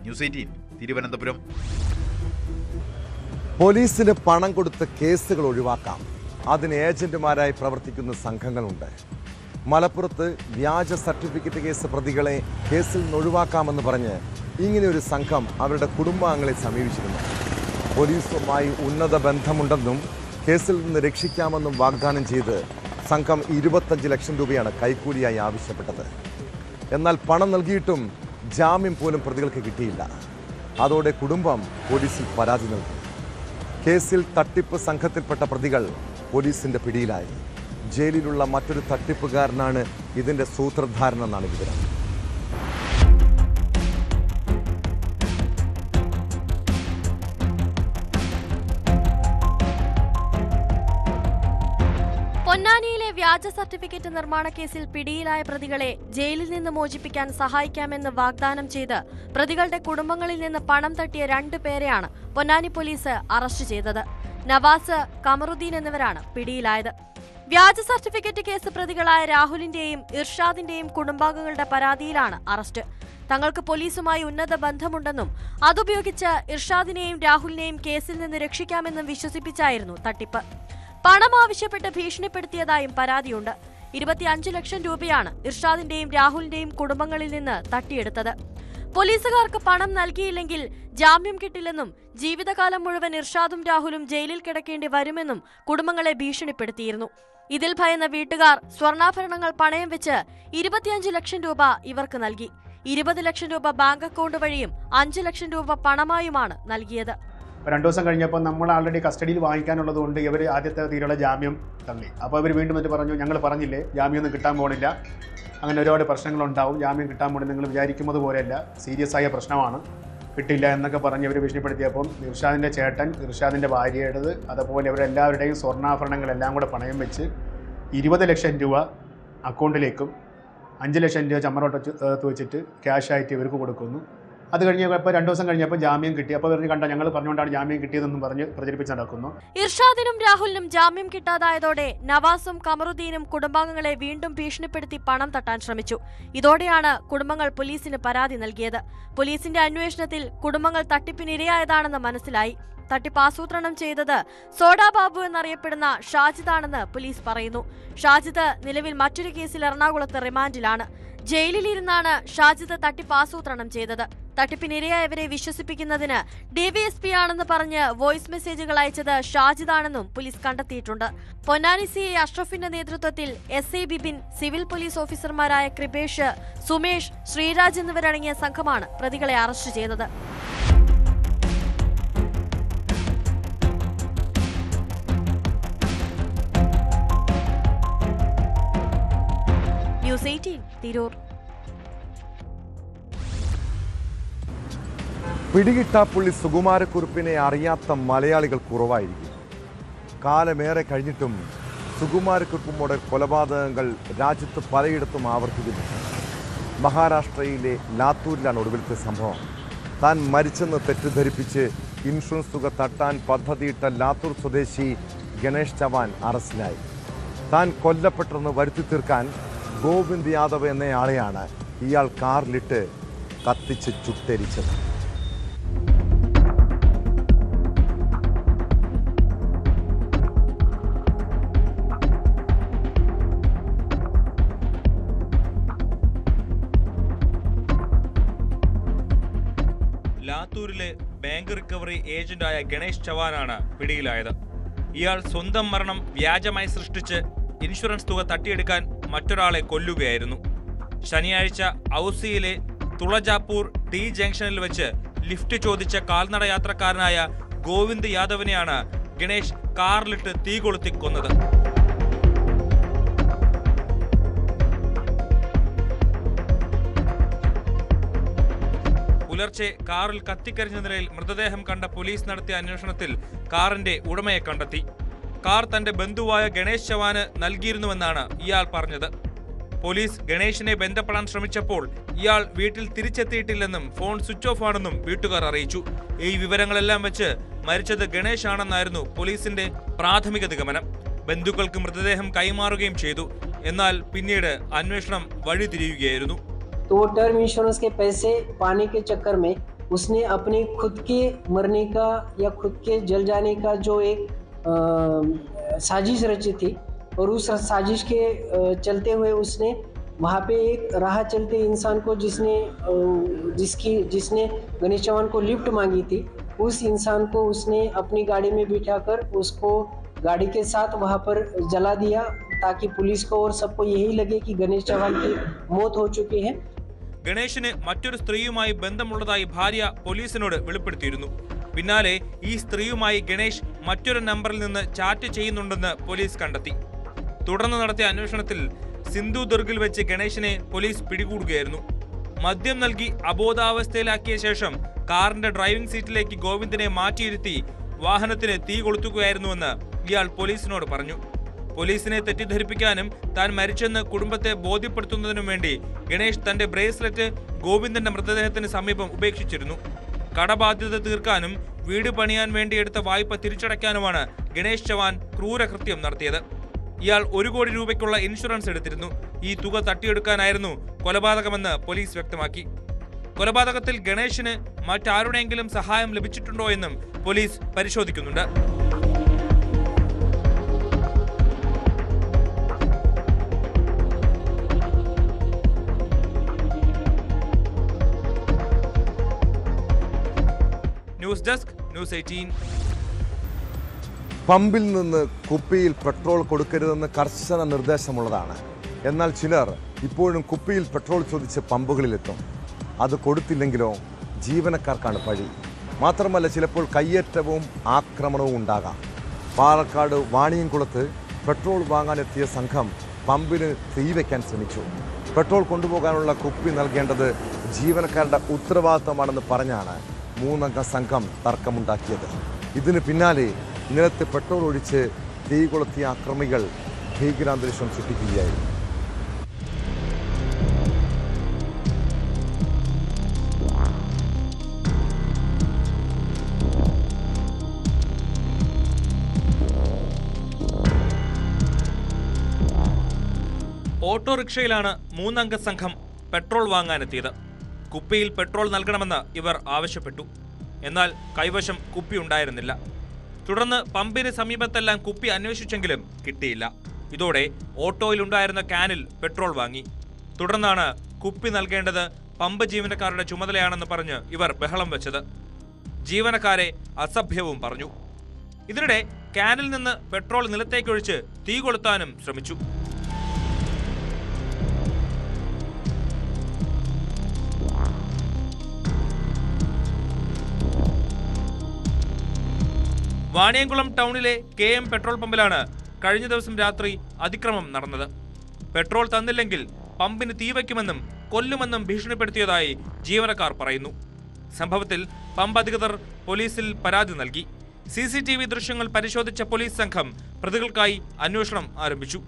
ന്യൂസ് 18 തിരുവനന്തപുരം. പോലീസിന് പണം കൊടുത്ത് കേസുകൾ ഒഴിവാക്കാം. അതിന് ഏജന്റുമാരായി പ്രവർത്തിക്കുന്ന സംഘങ്ങളുണ്ട്. മലപ്പുറത്ത് വ്യാജ സർട്ടിഫിക്കറ്റ് കേസ് പ്രതികളെ കേസിൽ നിന്ന് ഒഴിവാക്കാമെന്ന് പറഞ്ഞ് ഇങ്ങനെയൊരു സംഘം അവരുടെ കുടുംബാംഗങ്ങളെ സമീപിച്ചിരുന്നു. പോലീസുമായി ഉന്നത ബന്ധമുണ്ടെന്നും കേസിൽ നിന്ന് രക്ഷിക്കാമെന്നും വാഗ്ദാനം ചെയ്ത് സംഘം 25 ലക്ഷം രൂപയാണ് കൈക്കൂലിയായി ആവശ്യപ്പെട്ടത്. എന്നാൽ പണം നൽകിയിട്ടും ജാമ്യം പോലും പ്രതികൾക്ക് കിട്ടിയില്ല. അതോടെ കുടുംബം പോലീസിൽ പരാതി നൽകി. കേസിൽ തട്ടിപ്പ് സംഘത്തിൽപ്പെട്ട പ്രതികൾ പോലീസിന്റെ പിടിയിലായി. ജയിലിലുള്ള മറ്റൊരു തട്ടിപ്പുകാരനാണ് ഇതിന്റെ സൂത്രധാരനെന്നാണ് വിവരം. പൊന്നാനിയിലെ വ്യാജ സർട്ടിഫിക്കറ്റ് നിർമ്മാണ കേസിൽ പിടിയിലായ പ്രതികളെ ജയിലിൽ നിന്ന് മോചിപ്പിക്കാൻ സഹായിക്കാമെന്ന് വാഗ്ദാനം ചെയ്ത് പ്രതികളുടെ കുടുംബങ്ങളിൽ നിന്ന് പണം തട്ടിയ 2 പേരെയാണ് പൊന്നാനി പോലീസ് അറസ്റ്റ് ചെയ്തത്. നവാസ്, കമറുദ്ദീൻ എന്നിവരാണ് പിടിയിലായത്. വ്യാജ സർട്ടിഫിക്കറ്റ് കേസ് പ്രതികളായ രാഹുലിന്റെയും ഇർഷാദിന്റെയും കുടുംബാംഗങ്ങളുടെ പരാതിയിലാണ് അറസ്റ്റ്. തങ്ങൾക്ക് പോലീസുമായി ഉന്നത ബന്ധമുണ്ടെന്നും അതുപയോഗിച്ച് ഇർഷാദിനെയും രാഹുലിനെയും കേസിൽ നിന്ന് രക്ഷിക്കാമെന്നും വിശ്വസിപ്പിച്ചായിരുന്നു തട്ടിപ്പ്. പണം ആവശ്യപ്പെട്ട് ഭീഷണിപ്പെടുത്തിയതായും പരാതിയുണ്ട്. 25 ലക്ഷം രൂപയാണ് ഇർഷാദിന്റെയും രാഹുലിന്റെയും കുടുംബങ്ങളിൽ നിന്ന് തട്ടിയെടുത്തത്. പോലീസുകാർക്ക് പണം നൽകിയില്ലെങ്കിൽ ജാമ്യം കിട്ടില്ലെന്നും ജീവിതകാലം മുഴുവൻ ഇർഷാദും രാഹുലും ജയിലിൽ കിടക്കേണ്ടി വരുമെന്നും കുടുംബങ്ങളെ ഭീഷണിപ്പെടുത്തിയിരുന്നു. ഇതിൽ ഭയന്ന വീട്ടുകാർ സ്വർണ്ണാഭരണങ്ങൾ പണയം വെച്ച് 25 ലക്ഷം രൂപ ഇവർക്ക് നൽകി. 20 ലക്ഷം രൂപ ബാങ്ക് അക്കൗണ്ട് വഴിയും 5 ലക്ഷം രൂപ പണമായുമാണ് നൽകിയത്. 2 ദിവസം കഴിഞ്ഞപ്പോൾ നമ്മൾ ആൾറെഡി കസ്റ്റഡിയിൽ വാങ്ങിക്കാനുള്ളത് കൊണ്ട് ഇവർ ആദ്യത്തെ തീരുള്ള ജാമ്യം തള്ളി. അപ്പോൾ അവർ വീണ്ടും എന്നിട്ട് പറഞ്ഞു, ഞങ്ങൾ പറഞ്ഞില്ലേ ജാമ്യമൊന്നും കിട്ടാൻ പോകണില്ല, അങ്ങനെ ഒരുപാട് പ്രശ്നങ്ങളുണ്ടാവും, ജാമ്യം കിട്ടാൻ പോകണം, നിങ്ങൾ വിചാരിക്കുന്നത് പോലെയല്ല, സീരിയസ് ആയ പ്രശ്നമാണ്, കിട്ടില്ല എന്നൊക്കെ പറഞ്ഞ് ഇവർ ഭീഷണിപ്പെടുത്തിയപ്പം ഇർഷാദിൻ്റെ ചേട്ടൻ, ഇർഷാദിൻ്റെ ഭാര്യയുടേത്, അതുപോലെ ഇവരെല്ലാവരുടെയും സ്വർണ്ണാഭരണങ്ങളെല്ലാം കൂടെ പണയം വെച്ച് 20 ലക്ഷം രൂപ അക്കൗണ്ടിലേക്കും 5 ലക്ഷം രൂപ ചമ്മറോട്ട് വെച്ചിട്ട് ക്യാഷായിട്ട് ഇവർക്ക് കൊടുക്കുന്നു. അത് കഴിഞ്ഞപ്പോൾ 2 ദിവസം കഴിഞ്ഞപ്പോൾ ജാമ്യം കിട്ടി. അപ്പോൾ ഇവർ കണ്ട ഞങ്ങൾ പറഞ്ഞുകൊണ്ടാണ് ജാമ്യം കിട്ടിയതെന്നും പറഞ്ഞ് പ്രചരിപ്പിച്ച് നടക്കുന്നു. ഇർഷാദിനും രാഹുലിനും ജാമ്യം കിട്ടാതായതോടെ നവാസും കമറുദ്ദീനും കുടുംബാംഗങ്ങളെ വീണ്ടും ഭീഷണിപ്പെടുത്തി പണം തട്ടാൻ ശ്രമിച്ചു. ഇതോടെയാണ് കുടുംബങ്ങൾ പോലീസിന് പരാതി നൽകിയത്. പോലീസിന്റെ അന്വേഷണത്തിൽ കുടുംബങ്ങൾ തട്ടിപ്പിനിരയായതാണെന്ന് മനസ്സിലായി. തട്ടിപ്പ് ആസൂത്രണം ചെയ്തത് സോഡാ ബാബു എന്നറിയപ്പെടുന്ന ഷാജിദാണെന്ന് പോലീസ് പറയുന്നു. ഷാജിദ് നിലവിൽ മറ്റൊരു കേസിൽ എറണാകുളത്ത് റിമാൻഡിലാണ്. ജയിലിലിരുന്നാണ് ഷാജിദ് തട്ടിപ്പ് ആസൂത്രണം ചെയ്തത്. തട്ടിപ്പിനിരയായവരെ വിശ്വസിപ്പിക്കുന്നതിന് ഡിവൈഎസ്പി ആണെന്ന് പറഞ്ഞ് വോയിസ് മെസ്സേജുകൾ അയച്ചത് ഷാജിദാണെന്നും പോലീസ് കണ്ടെത്തിയിട്ടുണ്ട്. പൊന്നാനി സിഐ അഷ്റഫിന്റെ നേതൃത്വത്തിൽ SI ബിബിൻ, സിവിൽ പോലീസ് ഓഫീസർമാരായ കൃപേഷ്, സുമേഷ്, ശ്രീരാജ് എന്നിവരടങ്ങിയ സംഘമാണ് പ്രതികളെ അറസ്റ്റ് ചെയ്തത്. ന്യൂസ് 18 തിരൂർ. പിടികിട്ടാപ്പുള്ളി സുകുമാരക്കുറുപ്പിനെ അറിയാത്ത മലയാളികൾ കുറവായിരിക്കും. കാലമേറെ കഴിഞ്ഞിട്ടും സുകുമാരക്കുറുപ്പുമോടെ കൊലപാതകങ്ങൾ രാജ്യത്ത് പലയിടത്തും ആവർത്തിക്കുന്നു. മഹാരാഷ്ട്രയിലെ ലാത്തൂരിലാണ് ഒടുവിലത്തെ സംഭവം. താൻ മരിച്ചെന്ന് തെറ്റിദ്ധരിപ്പിച്ച് ഇൻഷുറൻസ് തുക തട്ടാൻ പദ്ധതിയിട്ട ലാത്തൂർ സ്വദേശി ഗണേഷ് ചവാൻ അറസ്റ്റിലായി. താൻ കൊല്ലപ്പെട്ടെന്ന് വരുത്തി തീർക്കാൻ ഗോവിന്ദ് യാദവ് എന്നയാളെയാണ് ഇയാൾ കാറിലിട്ട് കത്തിച്ച് ചുട്ടരിച്ചത്. ലാത്തൂരിലെ ബാങ്ക് റിക്കവറി ഏജന്റായ ഗണേഷ് ചവാനാണ് പിടിയിലായത്. ഇയാൾ സ്വന്തം മരണം വ്യാജമായി സൃഷ്ടിച്ച് ഇൻഷുറൻസ് തുക തട്ടിയെടുക്കാൻ മറ്റൊരാളെ കൊല്ലുകയായിരുന്നു. ശനിയാഴ്ച ഔസിയിലെ തുളജാപൂർ T ജംഗ്ഷനിൽ വെച്ച് ലിഫ്റ്റ് ചോദിച്ച കാൽനട യാത്രക്കാരനായ ഗോവിന്ദ് യാദവിനെയാണ് ഗണേഷ് കാറിലിട്ട് തീ കൊളുത്തി കൊന്നത്. പുലർച്ചെ കാറിൽ കത്തിക്കരിഞ്ഞ നിലയിൽ മൃതദേഹം കണ്ട പോലീസ് നടത്തിയ അന്വേഷണത്തിൽ കാറിന്റെ ഉടമയെ കണ്ടെത്തി. കാർ തന്റെ ബന്ധുവായ ഗണേഷ് ചവാന് നൽകിയിരുന്നുവെന്നാണ് ഇയാൾ പറഞ്ഞത്. പോലീസ് ഗണേഷിനെ ബന്ധപ്പെടാൻ ശ്രമിച്ചപ്പോൾ ഇയാൾ വീട്ടിൽ തിരിച്ചെത്തിയിട്ടില്ലെന്നും ഫോൺ സ്വിച്ച് ഓഫ് ആണെന്നും വീട്ടുകാർ അറിയിച്ചു. ഈ വിവരങ്ങളെല്ലാം വെച്ച് മരിച്ചത് ഗണേഷ് ആണെന്നായിരുന്നു പോലീസിന്റെ പ്രാഥമിക നിഗമനം. ബന്ധുക്കൾക്ക് മൃതദേഹം കൈമാറുകയും ചെയ്തു. എന്നാൽ പിന്നീട് അന്വേഷണം വഴിതിരിയുകയായിരുന്നു. तो टर्म इंश्योरेंस के पैसे पाने के चक्कर में उसने अपने खुद के मरने का या खुद के जल जाने का जो एक साजिश रची थी और उस साजिश के चलते हुए उसने वहाँ पे एक राह चलते इंसान को जिसने गणेश चवान को लिफ्ट मांगी थी, उस इंसान को उसने अपनी गाड़ी में बिठाकर उसको गाड़ी के साथ वहाँ पर जला दिया ताकि पुलिस को और सबको यही लगे कि गणेश चवान की मौत हो चुकी है. ഗണേഷിന് മറ്റൊരു സ്ത്രീയുമായി ബന്ധമുള്ളതായി ഭാര്യ പോലീസിനോട് വെളിപ്പെടുത്തിയിരുന്നു. പിന്നാലെ ഈ സ്ത്രീയുമായി ഗണേഷ് മറ്റൊരു നമ്പറിൽ നിന്ന് ചാറ്റ് ചെയ്യുന്നുണ്ടെന്ന് പോലീസ് കണ്ടെത്തി. തുടർന്ന് നടത്തിയ അന്വേഷണത്തിൽ സിന്ധുദുർഗിൽ വെച്ച് ഗണേഷിനെ പോലീസ് പിടികൂടുകയായിരുന്നു. മദ്യം നൽകി അബോധാവസ്ഥയിലാക്കിയ ശേഷം കാറിന്റെ ഡ്രൈവിംഗ് സീറ്റിലേക്ക് ഗോവിന്ദിനെ മാറ്റിയിരുത്തി വാഹനത്തിന് തീ കൊളുത്തുകയായിരുന്നുവെന്ന് ഇയാൾ പോലീസിനോട് പറഞ്ഞു. പോലീസിനെ തെറ്റിദ്ധരിപ്പിക്കാനും താൻ മരിച്ചെന്ന് കുടുംബത്തെ ബോധ്യപ്പെടുത്തുന്നതിനും വേണ്ടി ഗണേഷ് തന്റെ ബ്രേസ്ലെറ്റ് ഗോവിന്ദന്റെ മൃതദേഹത്തിന് സമീപം ഉപേക്ഷിച്ചിരുന്നു. കടബാധ്യത തീർക്കാനും വീട് പണിയാൻ വേണ്ടി എടുത്ത വായ്പ തിരിച്ചടയ്ക്കാനുമാണ് ഗണേഷ് ചവാൻ ക്രൂരകൃത്യം നടത്തിയത്. ഇയാൾ 1 കോടി രൂപയ്ക്കുള്ള ഇൻഷുറൻസ് എടുത്തിരുന്നു. ഈ തുക തട്ടിയെടുക്കാനായിരുന്നു കൊലപാതകമെന്ന് പോലീസ് വ്യക്തമാക്കി. കൊലപാതകത്തിൽ ഗണേഷിന് മറ്റാരുടെയെങ്കിലും സഹായം ലഭിച്ചിട്ടുണ്ടോ എന്നും പോലീസ് പരിശോധിക്കുന്നുണ്ട്. News desk, news 18. പമ്പിൽ നിന്ന് കുപ്പിയിൽ പെട്രോൾ കൊടുക്കരുതെന്ന് കർശന നിർദ്ദേശമുള്ളതാണ്. എന്നാൽ ചിലർ ഇപ്പോഴും കുപ്പിയിൽ പെട്രോൾ ചോദിച്ച് പമ്പുകളിലെത്തും. അത് കൊടുത്തില്ലെങ്കിലോ ജീവനക്കാർക്കാണ് പഴി. മാത്രമല്ല ചിലപ്പോൾ കയ്യേറ്റവും ആക്രമണവും ഉണ്ടാകാം. പാലക്കാട് വാണിയംകുളത്ത് പെട്രോൾ വാങ്ങാനെത്തിയ സംഘം പമ്പിന് തീ വയ്ക്കാൻ ശ്രമിച്ചു. പെട്രോൾ കൊണ്ടുപോകാനുള്ള കുപ്പി നൽകേണ്ടത് ജീവനക്കാരുടെ ഉത്തരവാദിത്തമാണെന്ന് പറഞ്ഞാണ് 3 അംഗ സംഘം തർക്കമുണ്ടാക്കിയത്. ഇതിന് പിന്നാലെ നിലത്ത് പെട്രോൾ ഒഴിച്ച് തീ കൊളുത്തിയ അക്രമികൾ ഭീകരാന്തരീക്ഷം സൃഷ്ടിക്കുകയായിരുന്നു. ഓട്ടോറിക്ഷയിലാണ് 3 അംഗ സംഘം പെട്രോൾ വാങ്ങാനെത്തിയത്. കുപ്പിയിൽ പെട്രോൾ നൽകണമെന്ന് ഇവർ ആവശ്യപ്പെട്ടു. എന്നാൽ കൈവശം കുപ്പി ഉണ്ടായിരുന്നില്ല. തുടർന്ന് പമ്പിന് സമീപത്തെല്ലാം കുപ്പി അന്വേഷിച്ചെങ്കിലും കിട്ടിയില്ല. ഇതോടെ ഓട്ടോയിലുണ്ടായിരുന്ന ക്യാനിൽ പെട്രോൾ വാങ്ങി. തുടർന്നാണ് കുപ്പി നൽകേണ്ടത് പമ്പ് ജീവനക്കാരുടെ ചുമതലയാണെന്ന് പറഞ്ഞ് ഇവർ ബഹളം വെച്ചത്. ജീവനക്കാരെ അസഭ്യവും പറഞ്ഞു. ഇതിനിടെ ക്യാനിൽ നിന്ന് പെട്രോൾ നിലത്തേക്കൊഴിച്ച് തീ കൊളുത്താനും ശ്രമിച്ചു. വാണിയംകുളം ടൗണിലെ KM പെട്രോൾ പമ്പിലാണ് കഴിഞ്ഞ ദിവസം രാത്രി അതിക്രമം നടന്നത്. പെട്രോൾ തന്നില്ലെങ്കിൽ പമ്പിന് തീ വയ്ക്കുമെന്നും കൊല്ലുമെന്നും ഭീഷണിപ്പെടുത്തിയതായി ജീവനക്കാർ പറയുന്നു. സംഭവത്തിൽ പമ്പ് അധികൃതർ പോലീസിൽ പരാതി നൽകി. CCTV ദൃശ്യങ്ങൾ പരിശോധിച്ച പോലീസ് സംഘം പ്രതികൾക്കായി അന്വേഷണം ആരംഭിച്ചു.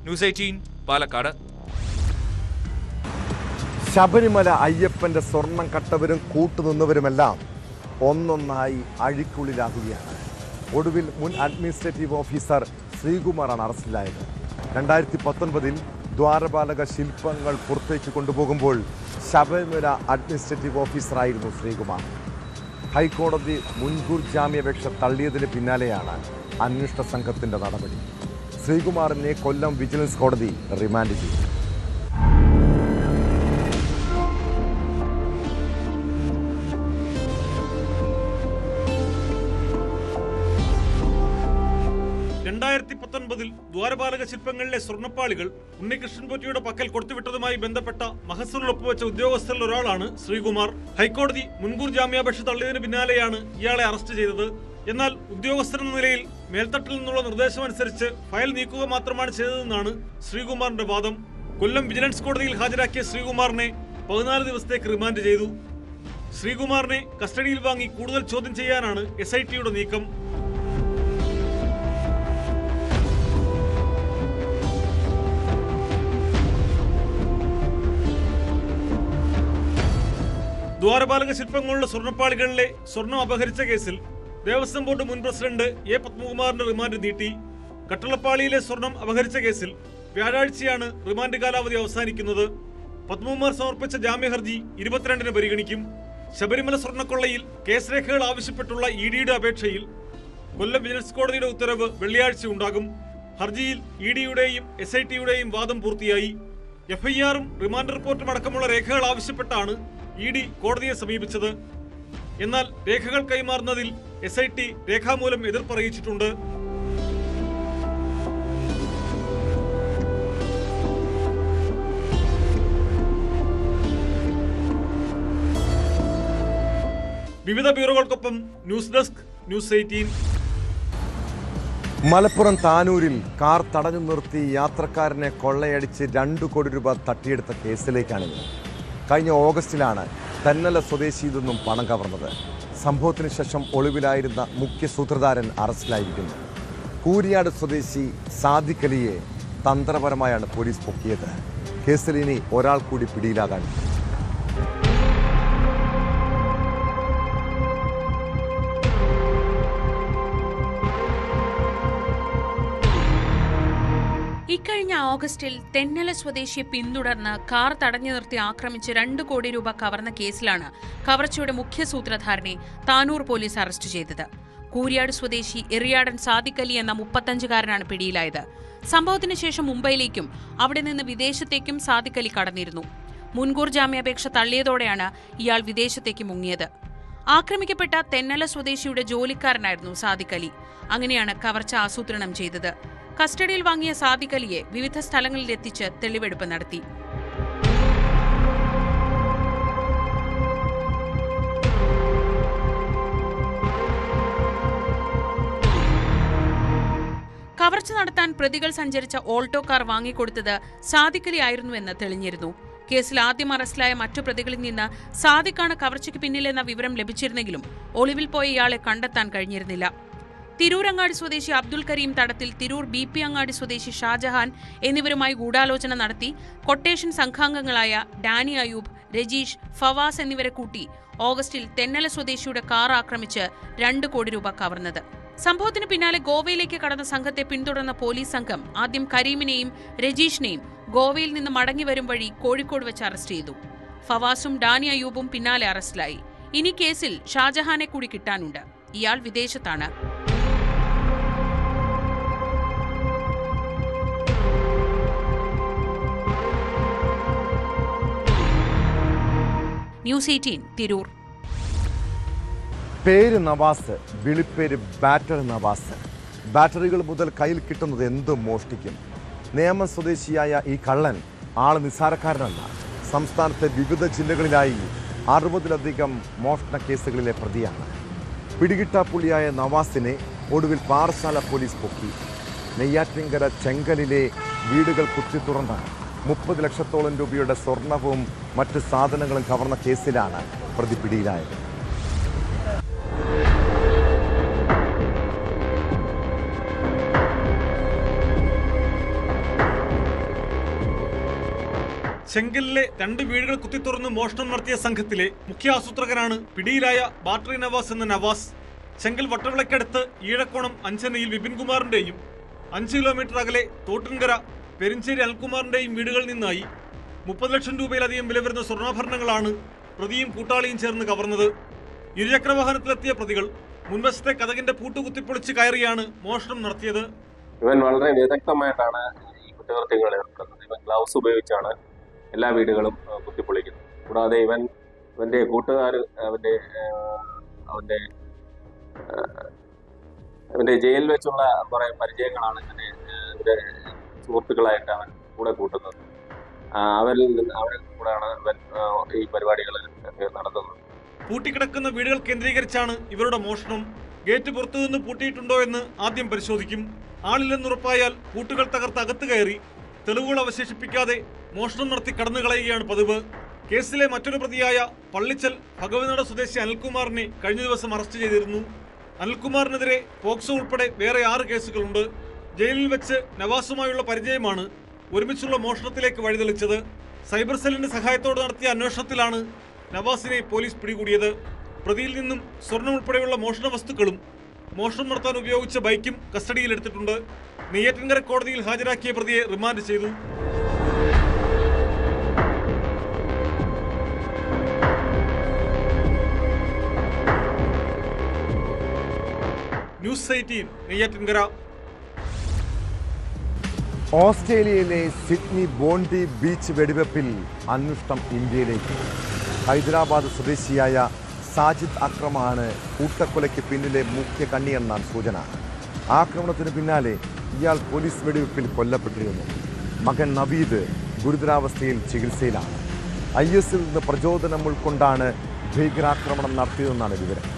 ന്യൂസ് 18 പാലക്കാട്. ശബരിമല അയ്യപ്പന്റെ സ്വർണം കട്ടവരും കൂട്ടുനിന്നവരുമെല്ലാം ഒന്നൊന്നായി അഴിക്കുള്ളിലാകുകയാണ്. ഒടുവിൽ മുൻ അഡ്മിനിസ്ട്രേറ്റീവ് ഓഫീസർ ശ്രീകുമാറാണ് അറസ്റ്റിലായത്. 2019 ദ്വാരപാലക ശില്പങ്ങൾ പുറത്തേക്ക് കൊണ്ടുപോകുമ്പോൾ ശബരിമല അഡ്മിനിസ്ട്രേറ്റീവ് ഓഫീസറായിരുന്നു ശ്രീകുമാർ. ഹൈക്കോടതി മുൻകൂർ ജാമ്യാപേക്ഷ തള്ളിയതിന് പിന്നാലെയാണ് അന്വേഷണ സംഘത്തിന്റെ നടപടി. ശ്രീകുമാറിനെ കൊല്ലം വിജിലൻസ് കോടതി റിമാൻഡ് ചെയ്തു. ദ്വാരപാലക ശില്പങ്ങളിലെ സ്വർണ്ണപ്പാളികൾ ഉണ്ണികൃഷ്ണൻ പോറ്റിയുടെ പക്കൽ കൊടുത്തുവിട്ടതുമായി ബന്ധപ്പെട്ട മഹസൂറിൽ ഒപ്പുവെച്ച ഉദ്യോഗസ്ഥരിൽ ഒരാളാണ് ശ്രീകുമാർ. ഹൈക്കോടതി മുൻകൂർ ജാമ്യാപേക്ഷ തള്ളിയതിന് പിന്നാലെയാണ് ഇയാളെ അറസ്റ്റ് ചെയ്തത്. എന്നാൽ ഉദ്യോഗസ്ഥരെന്ന നിലയിൽ മേൽത്തട്ടിൽ നിന്നുള്ള നിർദ്ദേശമനുസരിച്ച് ഫയൽ നീക്കുക മാത്രമാണ് ചെയ്തതെന്നാണ് ശ്രീകുമാറിന്റെ വാദം. കൊല്ലം വിജിലൻസ് കോടതിയിൽ ഹാജരാക്കിയ ശ്രീകുമാറിനെ 14 ദിവസത്തേക്ക് റിമാൻഡ് ചെയ്തു. ശ്രീകുമാറിനെ കസ്റ്റഡിയിൽ വാങ്ങി കൂടുതൽ ചോദ്യം ചെയ്യാനാണ് SITയുടെ നീക്കം. ദ്വാരപാലക ശില്പങ്ങളുടെ സ്വർണ്ണപ്പാളികളിലെ സ്വർണം അപഹരിച്ച കേസിൽ ദേവസ്വം ബോർഡ് മുൻ പ്രസിഡന്റ് A. പത്മകുമാറിന്റെ റിമാൻഡ് നീട്ടി. കട്ടളപ്പാളിയിലെ സ്വർണം അപഹരിച്ച കേസിൽ വ്യാഴാഴ്ചയാണ് റിമാൻഡ് കാലാവധി അവസാനിക്കുന്നത്. പത്മകുമാർ സമർപ്പിച്ച ജാമ്യഹർജി 22-ന് പരിഗണിക്കും. ശബരിമല സ്വർണ്ണക്കൊള്ളയിൽ കേസ് രേഖകൾ ആവശ്യപ്പെട്ടുള്ള EDയുടെ അപേക്ഷയിൽ കൊല്ലം വിജിലൻസ് കോടതിയുടെ ഉത്തരവ് വെള്ളിയാഴ്ച ഉണ്ടാകും. ഹർജിയിൽ EDയുടെയും SITയുടെയും വാദം പൂർത്തിയായി. FIRഉം റിമാൻഡ് റിപ്പോർട്ടും അടക്കമുള്ള രേഖകൾ ആവശ്യപ്പെട്ടാണ് ED കോടതിയെ സമീപിച്ചത്. എന്നാൽ രേഖകൾ കൈമാറുന്നതിൽ SIT രേഖാമൂലം എതിർപ്പറിയിച്ചിട്ടുണ്ട്. വിവിധ ബ്യൂറോകൾക്കൊപ്പം ന്യൂസ് ഡെസ്ക്, ന്യൂസ് 18. മലപ്പുറം താനൂരിൽ കാർ തടഞ്ഞു നിർത്തി യാത്രക്കാരനെ കൊള്ളയടിച്ച് 2 കോടി രൂപ തട്ടിയെടുത്ത കേസിലേക്കാണിത്. കഴിഞ്ഞ ഓഗസ്റ്റിലാണ് തെന്നല സ്വദേശിയിൽ നിന്നും പണം കവർന്നത്. സംഭവത്തിന് ശേഷം ഒളിവിലായിരുന്ന മുഖ്യ സൂത്രധാരൻ അറസ്റ്റിലായിരിക്കുന്നു. കൂരിയാട് സ്വദേശി സാദിഖ് അലിയെ തന്ത്രപരമായാണ് പോലീസ് പൊക്കിയത്. കേസിൽ ഇനി ഒരാൾ കൂടി പിടിയിലാകാൻ. ഇക്കഴിഞ്ഞ ഓഗസ്റ്റിൽ തെന്നല സ്വദേശിയെ പിന്തുടർന്ന് കാർ തടഞ്ഞു നിർത്തി ആക്രമിച്ച് 2 കോടി രൂപ കവർന്ന കേസിലാണ് കവർച്ചയുടെ മുഖ്യ സൂത്രധാരനെ താനൂർ പോലീസ് അറസ്റ്റ് ചെയ്തത്. കൂരിയാട് സ്വദേശി എറിയാടൻ സാദിഖ് അലി എന്ന 35-കാരനാണ് പിടിയിലായത്. സംഭവത്തിന് ശേഷം മുംബൈയിലേക്കും അവിടെ നിന്ന് വിദേശത്തേക്കും സാദിഖ് അലി കടന്നിരുന്നു. മുൻകൂർ ജാമ്യാപേക്ഷ തള്ളിയതോടെയാണ് ഇയാൾ വിദേശത്തേക്ക് മുങ്ങിയത്. ആക്രമിക്കപ്പെട്ട തെന്നല സ്വദേശിയുടെ ജോലിക്കാരനായിരുന്നു സാദിഖ് അലി. അങ്ങനെയാണ് കവർച്ച ആസൂത്രണം ചെയ്തത്. കസ്റ്റഡിയിൽ വാങ്ങിയ സാദിഖ് അലിയെ വിവിധ സ്ഥലങ്ങളിൽ എത്തിച്ച് തെളിവെടുപ്പ് നടത്തി. കവർച്ച നടത്താൻ പ്രതികൾ സഞ്ചരിച്ച ഓൾട്ടോ കാർ വാങ്ങിക്കൊടുത്തത് സാദിഖ് അലി ആയിരുന്നുവെന്ന് തെളിഞ്ഞിരുന്നു. കേസിൽ ആദ്യം അറസ്റ്റിലായ മറ്റു പ്രതികളിൽ നിന്ന് സാദിഖാണ് കവർച്ചയ്ക്ക് പിന്നിലെന്ന വിവരം ലഭിച്ചിരുന്നെങ്കിലും ഒളിവിൽ പോയ ഇയാളെ കണ്ടെത്താൻ കഴിഞ്ഞിരുന്നില്ല. തിരൂരങ്ങാടി സ്വദേശി അബ്ദുൽ കരീം തടത്തിൽ, തിരൂർ BP അങ്ങാടി സ്വദേശി ഷാജഹാൻ എന്നിവരുമായി ഗൂഢാലോചന നടത്തി കൊട്ടേഷൻ സംഘാംഗങ്ങളായ ഡാനി അയൂബ്, രജീഷ്, ഫവാസ് എന്നിവരെ കൂട്ടി ഓഗസ്റ്റിൽ തെന്നല സ്വദേശിയുടെ കാർ ആക്രമിച്ച് 2 കോടി രൂപ കവർന്നത്. സംഭവത്തിന് പിന്നാലെ ഗോവയിലേക്ക് കടന്ന സംഘത്തെ പിന്തുടർന്ന പോലീസ് സംഘം ആദ്യം കരീമിനെയും രജീഷിനെയും ഗോവയിൽ നിന്ന് മടങ്ങി വരും വഴി കോഴിക്കോട് വെച്ച് അറസ്റ്റ് ചെയ്തു. ഫവാസും ഡാനി അയൂബും പിന്നാലെ അറസ്റ്റിലായി. ഇനി കേസിൽ ഷാജഹാനെ കൂടി കിട്ടാനുണ്ട്. ഇയാൾ വിദേശത്താണ്. ന്യൂസ് 18 തിരൂർ. പേര് നവാസ്, വിളിപ്പേര് ബാറ്റർ നവാസ്. ബാറ്ററികൾ മുതൽ കയ്യിൽ കിട്ടുന്നത് എന്തും മോഷ്ടിക്കും. നേമം സ്വദേശിയായ ഈ കള്ളൻ ആള് നിസ്സാരക്കാരനല്ല. സംസ്ഥാനത്തെ വിവിധ ജില്ലകളിലായി 60-ലധികം മോഷണ കേസുകളിലെ പ്രതിയാണ്. പിടികിട്ടാപ്പുള്ളിയായ നവാസിനെ ഒടുവിൽ പാറശാല പോലീസ് പൊക്കി. നെയ്യാറ്റിൻകര ചെങ്കലിലെ വീടുകൾ കുത്തിത്തുറന്ന് 30 ലക്ഷത്തോളം രൂപയുടെ സ്വർണവും മറ്റ് സാധനങ്ങളും കവർന്ന കേസിലാണ് പ്രതി പിടിയിലായത്. ചെങ്കലിലെ 2 വീടുകൾ കുത്തിത്തുറന്ന് മോഷണം നടത്തിയ സംഘത്തിലെ മുഖ്യ ആസൂത്രകനാണ് പിടിയിലായ ബാറ്ററി നവാസ് എന്ന നവാസ്. ചെങ്കൽ വട്ടവിളക്കടുത്ത് ഈഴക്കോണം അഞ്ചനയിൽ വിപിൻകുമാറിന്റെയും 5 കിലോമീറ്റർ അകലെ തോട്ടിൻകര പെരിഞ്ചേരി അനിൽകുമാറിന്റെയും വീടുകളിൽ നിന്നായി 30 ലക്ഷം രൂപയിലധികം വില വരുന്ന സ്വർണ്ണാഭരണങ്ങളാണ് പ്രതിയും കൂട്ടാളിയും ചേർന്ന് കവർന്നത്. ഇരുചക്രവാഹനത്തിലെത്തിയ പ്രതികൾ മുൻവശത്തെ കതകിന്റെ പൂട്ട് കുത്തിപ്പൊളിച്ച് കയറിയാണ് മോഷണം നടത്തിയത്. ഇവൻ വളരെ വിദഗ്ധമായിട്ടാണ് ഈ കുറ്റകൃത്യങ്ങൾ ഏർപ്പെടുന്നത്. ഇവൻ ഗ്ലൗസ് ഉപയോഗിച്ചാണ് എല്ലാ വീടുകളും കുത്തിപ്പൊളിക്കുന്നത്. കൂടാതെ ഇവന്റെ കൂട്ടുകാർ അവന്റെ ജയിലിൽ വെച്ചുള്ള കുറെ പരിചയങ്ങളാണ് ഇവന്റെ സുഹൃത്തുക്കളായിട്ട് അവൻ കൂടെ കൂട്ടുന്നത്. അവരിൽ കൂടെയാണ് ഇവൻ ഈ പരിപാടികൾ നടത്തുന്നത്. പൂട്ടിക്കിടക്കുന്ന വീടുകൾ കേന്ദ്രീകരിച്ചാണ് ഇവരുടെ മോഷണം. ഗേറ്റ് പുറത്തുനിന്ന് പൂട്ടിയിട്ടുണ്ടോ എന്ന് ആദ്യം പരിശോധിക്കും. ആളില്ലെന്നുറപ്പായാൽ പൂട്ടുകൾ തകർത്ത് അകത്ത് കയറി തെളിവുകൾ അവശേഷിപ്പിക്കാതെ മോഷണം നടത്തി കടന്നു കളയുകയാണ് പതിവ്. കേസിലെ മറ്റൊരു പ്രതിയായ പള്ളിച്ചൽ ഭഗവതിനട സ്വദേശി അനിൽകുമാറിനെ കഴിഞ്ഞ ദിവസം അറസ്റ്റ് ചെയ്തിരുന്നു. അനിൽകുമാറിനെതിരെ പോക്സോ ഉൾപ്പെടെ വേറെ 6 കേസുകളുണ്ട്. ജയിലിൽ വെച്ച് നവാസുമായുള്ള പരിചയമാണ് ഒരുമിച്ചുള്ള മോഷണത്തിലേക്ക് വഴിതെളിച്ചത്. സൈബർ സെല്ലിന്റെ സഹായത്തോടെ നടത്തിയ അന്വേഷണത്തിലാണ് നവാസിനെ പോലീസ് പിടികൂടിയത്. പ്രതിയിൽ നിന്നും സ്വർണം ഉൾപ്പെടെയുള്ള മോഷണ വസ്തുക്കളും മോഷണം നടത്താൻ ഉപയോഗിച്ച ബൈക്കും കസ്റ്റഡിയിലെടുത്തിട്ടുണ്ട്. നെയ്യാറ്റിൻകര കോടതിയിൽ ഹാജരാക്കിയ പ്രതിയെ റിമാൻഡ് ചെയ്തു. ന്യൂസ് 18 നെയ്യാറ്റിൻകര. ഓസ്ട്രേലിയയിലെ സിഡ്നി ബോണ്ടി ബീച്ച് വെടിവെപ്പിൽ അന്വേഷണം ഇന്ത്യയിലേക്ക്. ഹൈദരാബാദ് സ്വദേശിയായ സാജിദ് അക്രമാണ് കൂട്ടക്കൊലയ്ക്ക് പിന്നിലെ മുഖ്യ കണ്ണിയെന്നാണ് സൂചന. ആക്രമണത്തിന് പിന്നാലെ ഇയാൾ പോലീസ് വെടിവെപ്പിൽ കൊല്ലപ്പെട്ടിരുന്നു. മകൻ നവീദ് ഗുരുതരാവസ്ഥയിൽ ചികിത്സയിലാണ്. IS-ൽ നിന്ന് പ്രചോദനം ഉൾക്കൊണ്ടാണ് ഭീകരാക്രമണം നടത്തിയതെന്നാണ് വിവരം.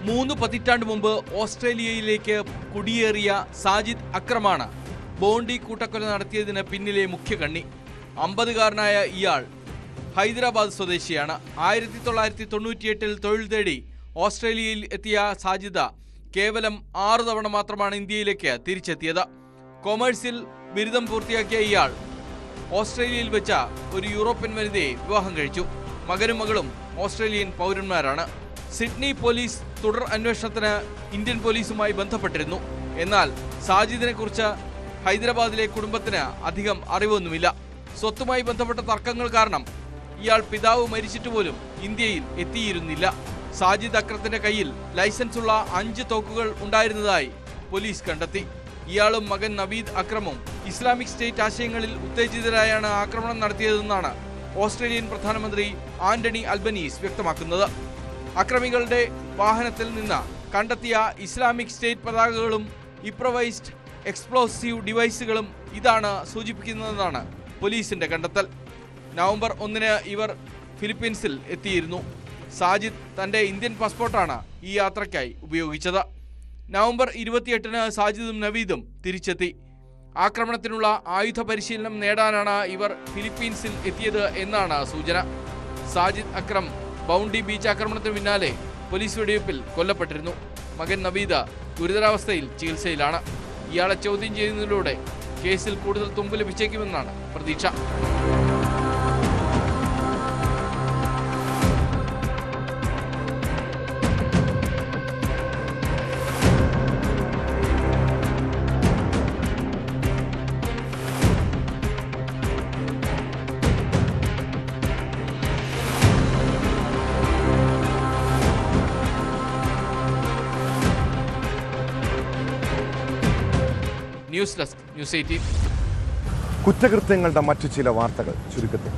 മൂന്ന് പതിറ്റാണ്ട് മുമ്പ് ഓസ്ട്രേലിയയിലേക്ക് കുടിയേറിയ സാജിദ് അക്രമാണ് ബോണ്ടി കൂട്ടക്കൊല നടത്തിയതിന് പിന്നിലെ മുഖ്യ കണ്ണി. 50കാരനായ ഇയാൾ ഹൈദരാബാദ് സ്വദേശിയാണ്. 1998 തൊഴിൽ തേടി ഓസ്ട്രേലിയയിൽ എത്തിയ സാജിദ കേവലം 6 തവണ മാത്രമാണ് ഇന്ത്യയിലേക്ക് തിരിച്ചെത്തിയത്. കൊമേഴ്സിൽ ബിരുദം പൂർത്തിയാക്കിയ ഇയാൾ ഓസ്ട്രേലിയയിൽ വെച്ച ഒരു യൂറോപ്യൻ വനിതയെ വിവാഹം കഴിച്ചു. മകനും മകളും ഓസ്ട്രേലിയൻ പൗരന്മാരാണ്. സിഡ്നി പോലീസ് തുടർ അന്വേഷണത്തിന് ഇന്ത്യൻ പോലീസുമായി ബന്ധപ്പെട്ടിരുന്നു. എന്നാൽ സാജിദിനെ കുറിച്ച് ഹൈദരാബാദിലെ കുടുംബത്തിന് അധികം അറിവൊന്നുമില്ല. സ്വത്തുമായി ബന്ധപ്പെട്ട തർക്കങ്ങൾ കാരണം ഇയാൾ പിതാവ് മരിച്ചിട്ട് പോലും ഇന്ത്യയിൽ എത്തിയിരുന്നില്ല. സാജിദ് അക്രത്തിന്റെ കയ്യിൽ ലൈസൻസുള്ള 5 തോക്കുകൾ ഉണ്ടായിരുന്നതായി പോലീസ് കണ്ടെത്തി. ഇയാളും മകൻ നവീദ് അക്രമും ഇസ്ലാമിക് സ്റ്റേറ്റ് ആശയങ്ങളിൽ ഉത്തേജിതരായാണ് ആക്രമണം നടത്തിയതെന്നാണ് ഓസ്ട്രേലിയൻ പ്രധാനമന്ത്രി ആന്റണി അൽബനീസ് വ്യക്തമാക്കുന്നത്. അക്രമികളുടെ വാഹനത്തിൽ നിന്ന് കണ്ടെത്തിയ ഇസ്ലാമിക് സ്റ്റേറ്റ് പതാകകളും ഇംപ്രവൈസ്ഡ് എക്സ്പ്ലോസീവ് ഡിവൈസുകളും ഇതാണ് സൂചിപ്പിക്കുന്നതെന്നാണ് പോലീസിന്റെ കണ്ടെത്തൽ. നവംബർ 1 ഇവർ ഫിലിപ്പീൻസിൽ എത്തിയിരുന്നു. സാജിദ് തന്റെ ഇന്ത്യൻ പാസ്പോർട്ടാണ് ഈ യാത്രയ്ക്കായി ഉപയോഗിച്ചത്. നവംബർ 28 സാജിദും നവീദും തിരിച്ചെത്തി. ആക്രമണത്തിനുള്ള ആയുധ പരിശീലനം നേടാനാണ് ഇവർ ഫിലിപ്പീൻസിൽ എത്തിയത് എന്നാണ് സൂചന. സാജിദ് അക്രം ബൗണ്ടി ബീച്ച് ആക്രമണത്തിന് പിന്നാലെ പോലീസ് വെടിവയ്പിൽ കൊല്ലപ്പെട്ടിരുന്നു. മകൻ നവീദ ഗുരുതരാവസ്ഥയിൽ ചികിത്സയിലാണ്. ഇയാളെ ചോദ്യം ചെയ്യുന്നതിലൂടെ കേസിൽ കൂടുതൽ തുമ്പ് ലഭിച്ചേക്കുമെന്നാണ് പ്രതീക്ഷ. News desk, news 18. കുറ്റകൃത്യങ്ങളുടെ മറ്റു ചില വാർത്തകൾ ചുരുക്കത്തിൽ.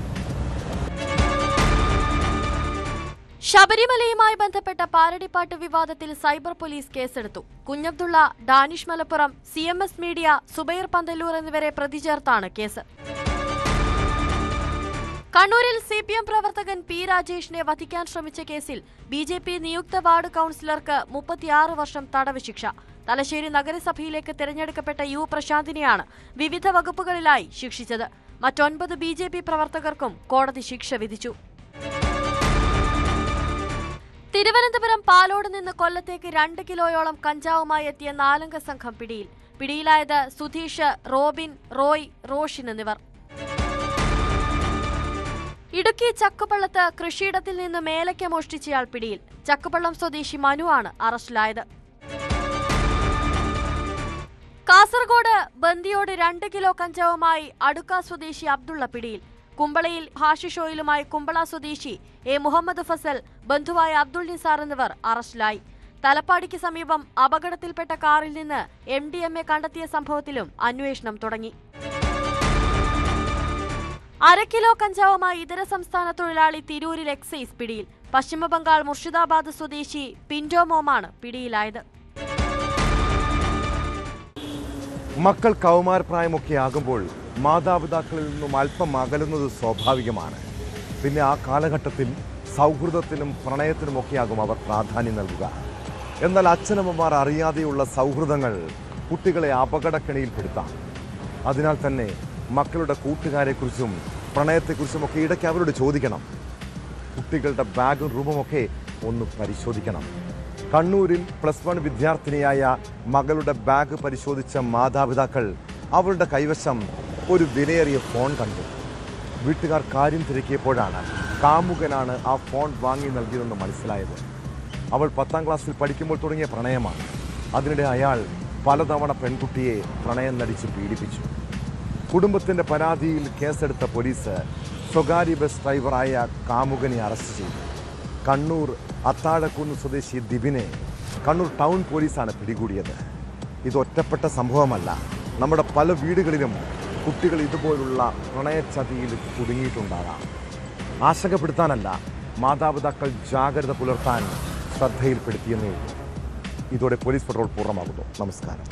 ശബരിമലയുമായി ബന്ധപ്പെട്ട പാരടിപ്പാട്ട് വിവാദത്തിൽ സൈബർ പോലീസ് കേസെടുത്തു. കുഞ്ഞബ്ദുള്ള, ഡാനിഷ് മലപ്പുറം, CMS മീഡിയ, സുബൈർ പന്തല്ലൂർ എന്നിവരെ പ്രതി ചേർത്താണ് കേസ്. കണ്ണൂരിൽ CPM പ്രവർത്തകൻ P. രാജേഷിനെ വധിക്കാൻ ശ്രമിച്ച കേസിൽ BJP നിയുക്ത വാർഡ് കൌൺസിലർക്ക് 36 വർഷം തടവ് ശിക്ഷ. തലശ്ശേരി നഗരസഭയിലേക്ക് തിരഞ്ഞെടുക്കപ്പെട്ട U. പ്രശാന്തിനെയാണ് വിവിധ വകുപ്പുകളിലായി ശിക്ഷിച്ചത്. മറ്റ് 9 BJP പ്രവർത്തകർക്കും കോടതി ശിക്ഷ വിധിച്ചു. തിരുവനന്തപുരം പാലോട് നിന്ന് കൊല്ലത്തേക്ക് 2 കിലോയോളം കഞ്ചാവുമായി എത്തിയ 4 സംഘം പിടിയിൽ. പിടിയിലായത് സുധീഷ്, റോബിൻ, റോയ്, റോഷിൻ എന്നിവർ. ഇടുക്കി ചക്കുപള്ളത്ത് കൃഷിയിടത്തിൽ നിന്ന് മേലയ്ക്ക മോഷ്ടിച്ചയാൾ പിടിയിൽ. ചക്കുപള്ളം സ്വദേശി മനു ആണ് അറസ്റ്റിലായത്. കാസർഗോഡ് ബന്ദിയോട് 2 കിലോ കഞ്ചാവുമായി അടുക്ക സ്വദേശി അബ്ദുള്ള പിടിയിൽ. കുമ്പളയിൽ ഹാഷിഷ് ഓയിലുമായി കുമ്പള സ്വദേശി A. മുഹമ്മദ് ഫസൽ, ബന്ധുവായ അബ്ദുൾ നിസാർ എന്നിവർ അറസ്റ്റിലായി. തലപ്പാടിക്ക് സമീപം അപകടത്തിൽപ്പെട്ട കാറിൽ നിന്ന് MDMA കണ്ടെത്തിയ സംഭവത്തിലും അന്വേഷണം തുടങ്ങി. 1/2 കിലോ കഞ്ചാവുമായി ഇതര സംസ്ഥാന തൊഴിലാളി തിരൂരിൽ എക്സൈസ് പിടിയിൽ. പശ്ചിമബംഗാൾ മുർഷിദാബാദ് സ്വദേശി പിന്റോ മോമാണ് പിടിയിലായത്. മക്കൾ കൗമാരപ്രായമൊക്കെ ആകുമ്പോൾ മാതാപിതാക്കളിൽ നിന്നും അല്പം അകലുന്നത് സ്വാഭാവികമാണ്. പിന്നെ ആ കാലഘട്ടത്തിൽ സൗഹൃദത്തിനും പ്രണയത്തിനുമൊക്കെയാകും അവർ പ്രാധാന്യം നൽകുക. എന്നാൽ അച്ഛനമ്മമാർ അറിയാതെയുള്ള സൗഹൃദങ്ങൾ കുട്ടികളെ അപകടക്കെണിയിൽപ്പെടുത്താം. അതിനാൽ തന്നെ മക്കളുടെ കൂട്ടുകാരെക്കുറിച്ചും പ്രണയത്തെക്കുറിച്ചുമൊക്കെ ഇടയ്ക്ക് അവരോട് ചോദിക്കണം. കുട്ടികളുടെ ബാഗും റൂമുമൊക്കെ ഒന്ന് പരിശോധിക്കണം. കണ്ണൂരിൽ +1 വിദ്യാർത്ഥിനിയായ മകളുടെ ബാഗ് പരിശോധിച്ച മാതാപിതാക്കൾ അവളുടെ കൈവശം ഒരു വിലയേറിയ ഫോൺ കണ്ടു. വീട്ടുകാർ കാര്യം തിരക്കിയപ്പോഴാണ് കാമുകനാണ് ആ ഫോൺ വാങ്ങി നൽകിയതെന്ന് മനസ്സിലായത്. അവൾ 10ാം ക്ലാസ്സിൽ പഠിക്കുമ്പോൾ തുടങ്ങിയ പ്രണയമാണ്. അതിനിടെ അയാൾ പലതവണ പെൺകുട്ടിയെ പ്രണയം നടിച്ച് പീഡിപ്പിച്ചു. കുടുംബത്തിൻ്റെ പരാതിയിൽ കേസെടുത്ത പോലീസ് സ്വകാര്യ ബസ് ഡ്രൈവറായ കാമുകനെ അറസ്റ്റ് ചെയ്തു. കണ്ണൂർ അത്താഴക്കുന്ന് സ്വദേശി ദിബിനെ കണ്ണൂർ ടൗൺ പോലീസാണ് പിടികൂടിയത്. ഇത് ഒറ്റപ്പെട്ട സംഭവമല്ല. നമ്മുടെ പല വീടുകളിലും കുട്ടികൾ ഇതുപോലുള്ള പ്രണയച്ചതിയിൽ കുടുങ്ങിയിട്ടുണ്ടാകാം. ആശങ്കപ്പെടുത്താനല്ല, മാതാപിതാക്കൾ ജാഗ്രത പുലർത്താൻ ശ്രദ്ധയിൽപ്പെടുത്തിയെന്നേ ഉള്ളൂ. ഇതോടെ പോലീസ് പട്രോൾ പൂർണ്ണമാകുന്നു. നമസ്കാരം.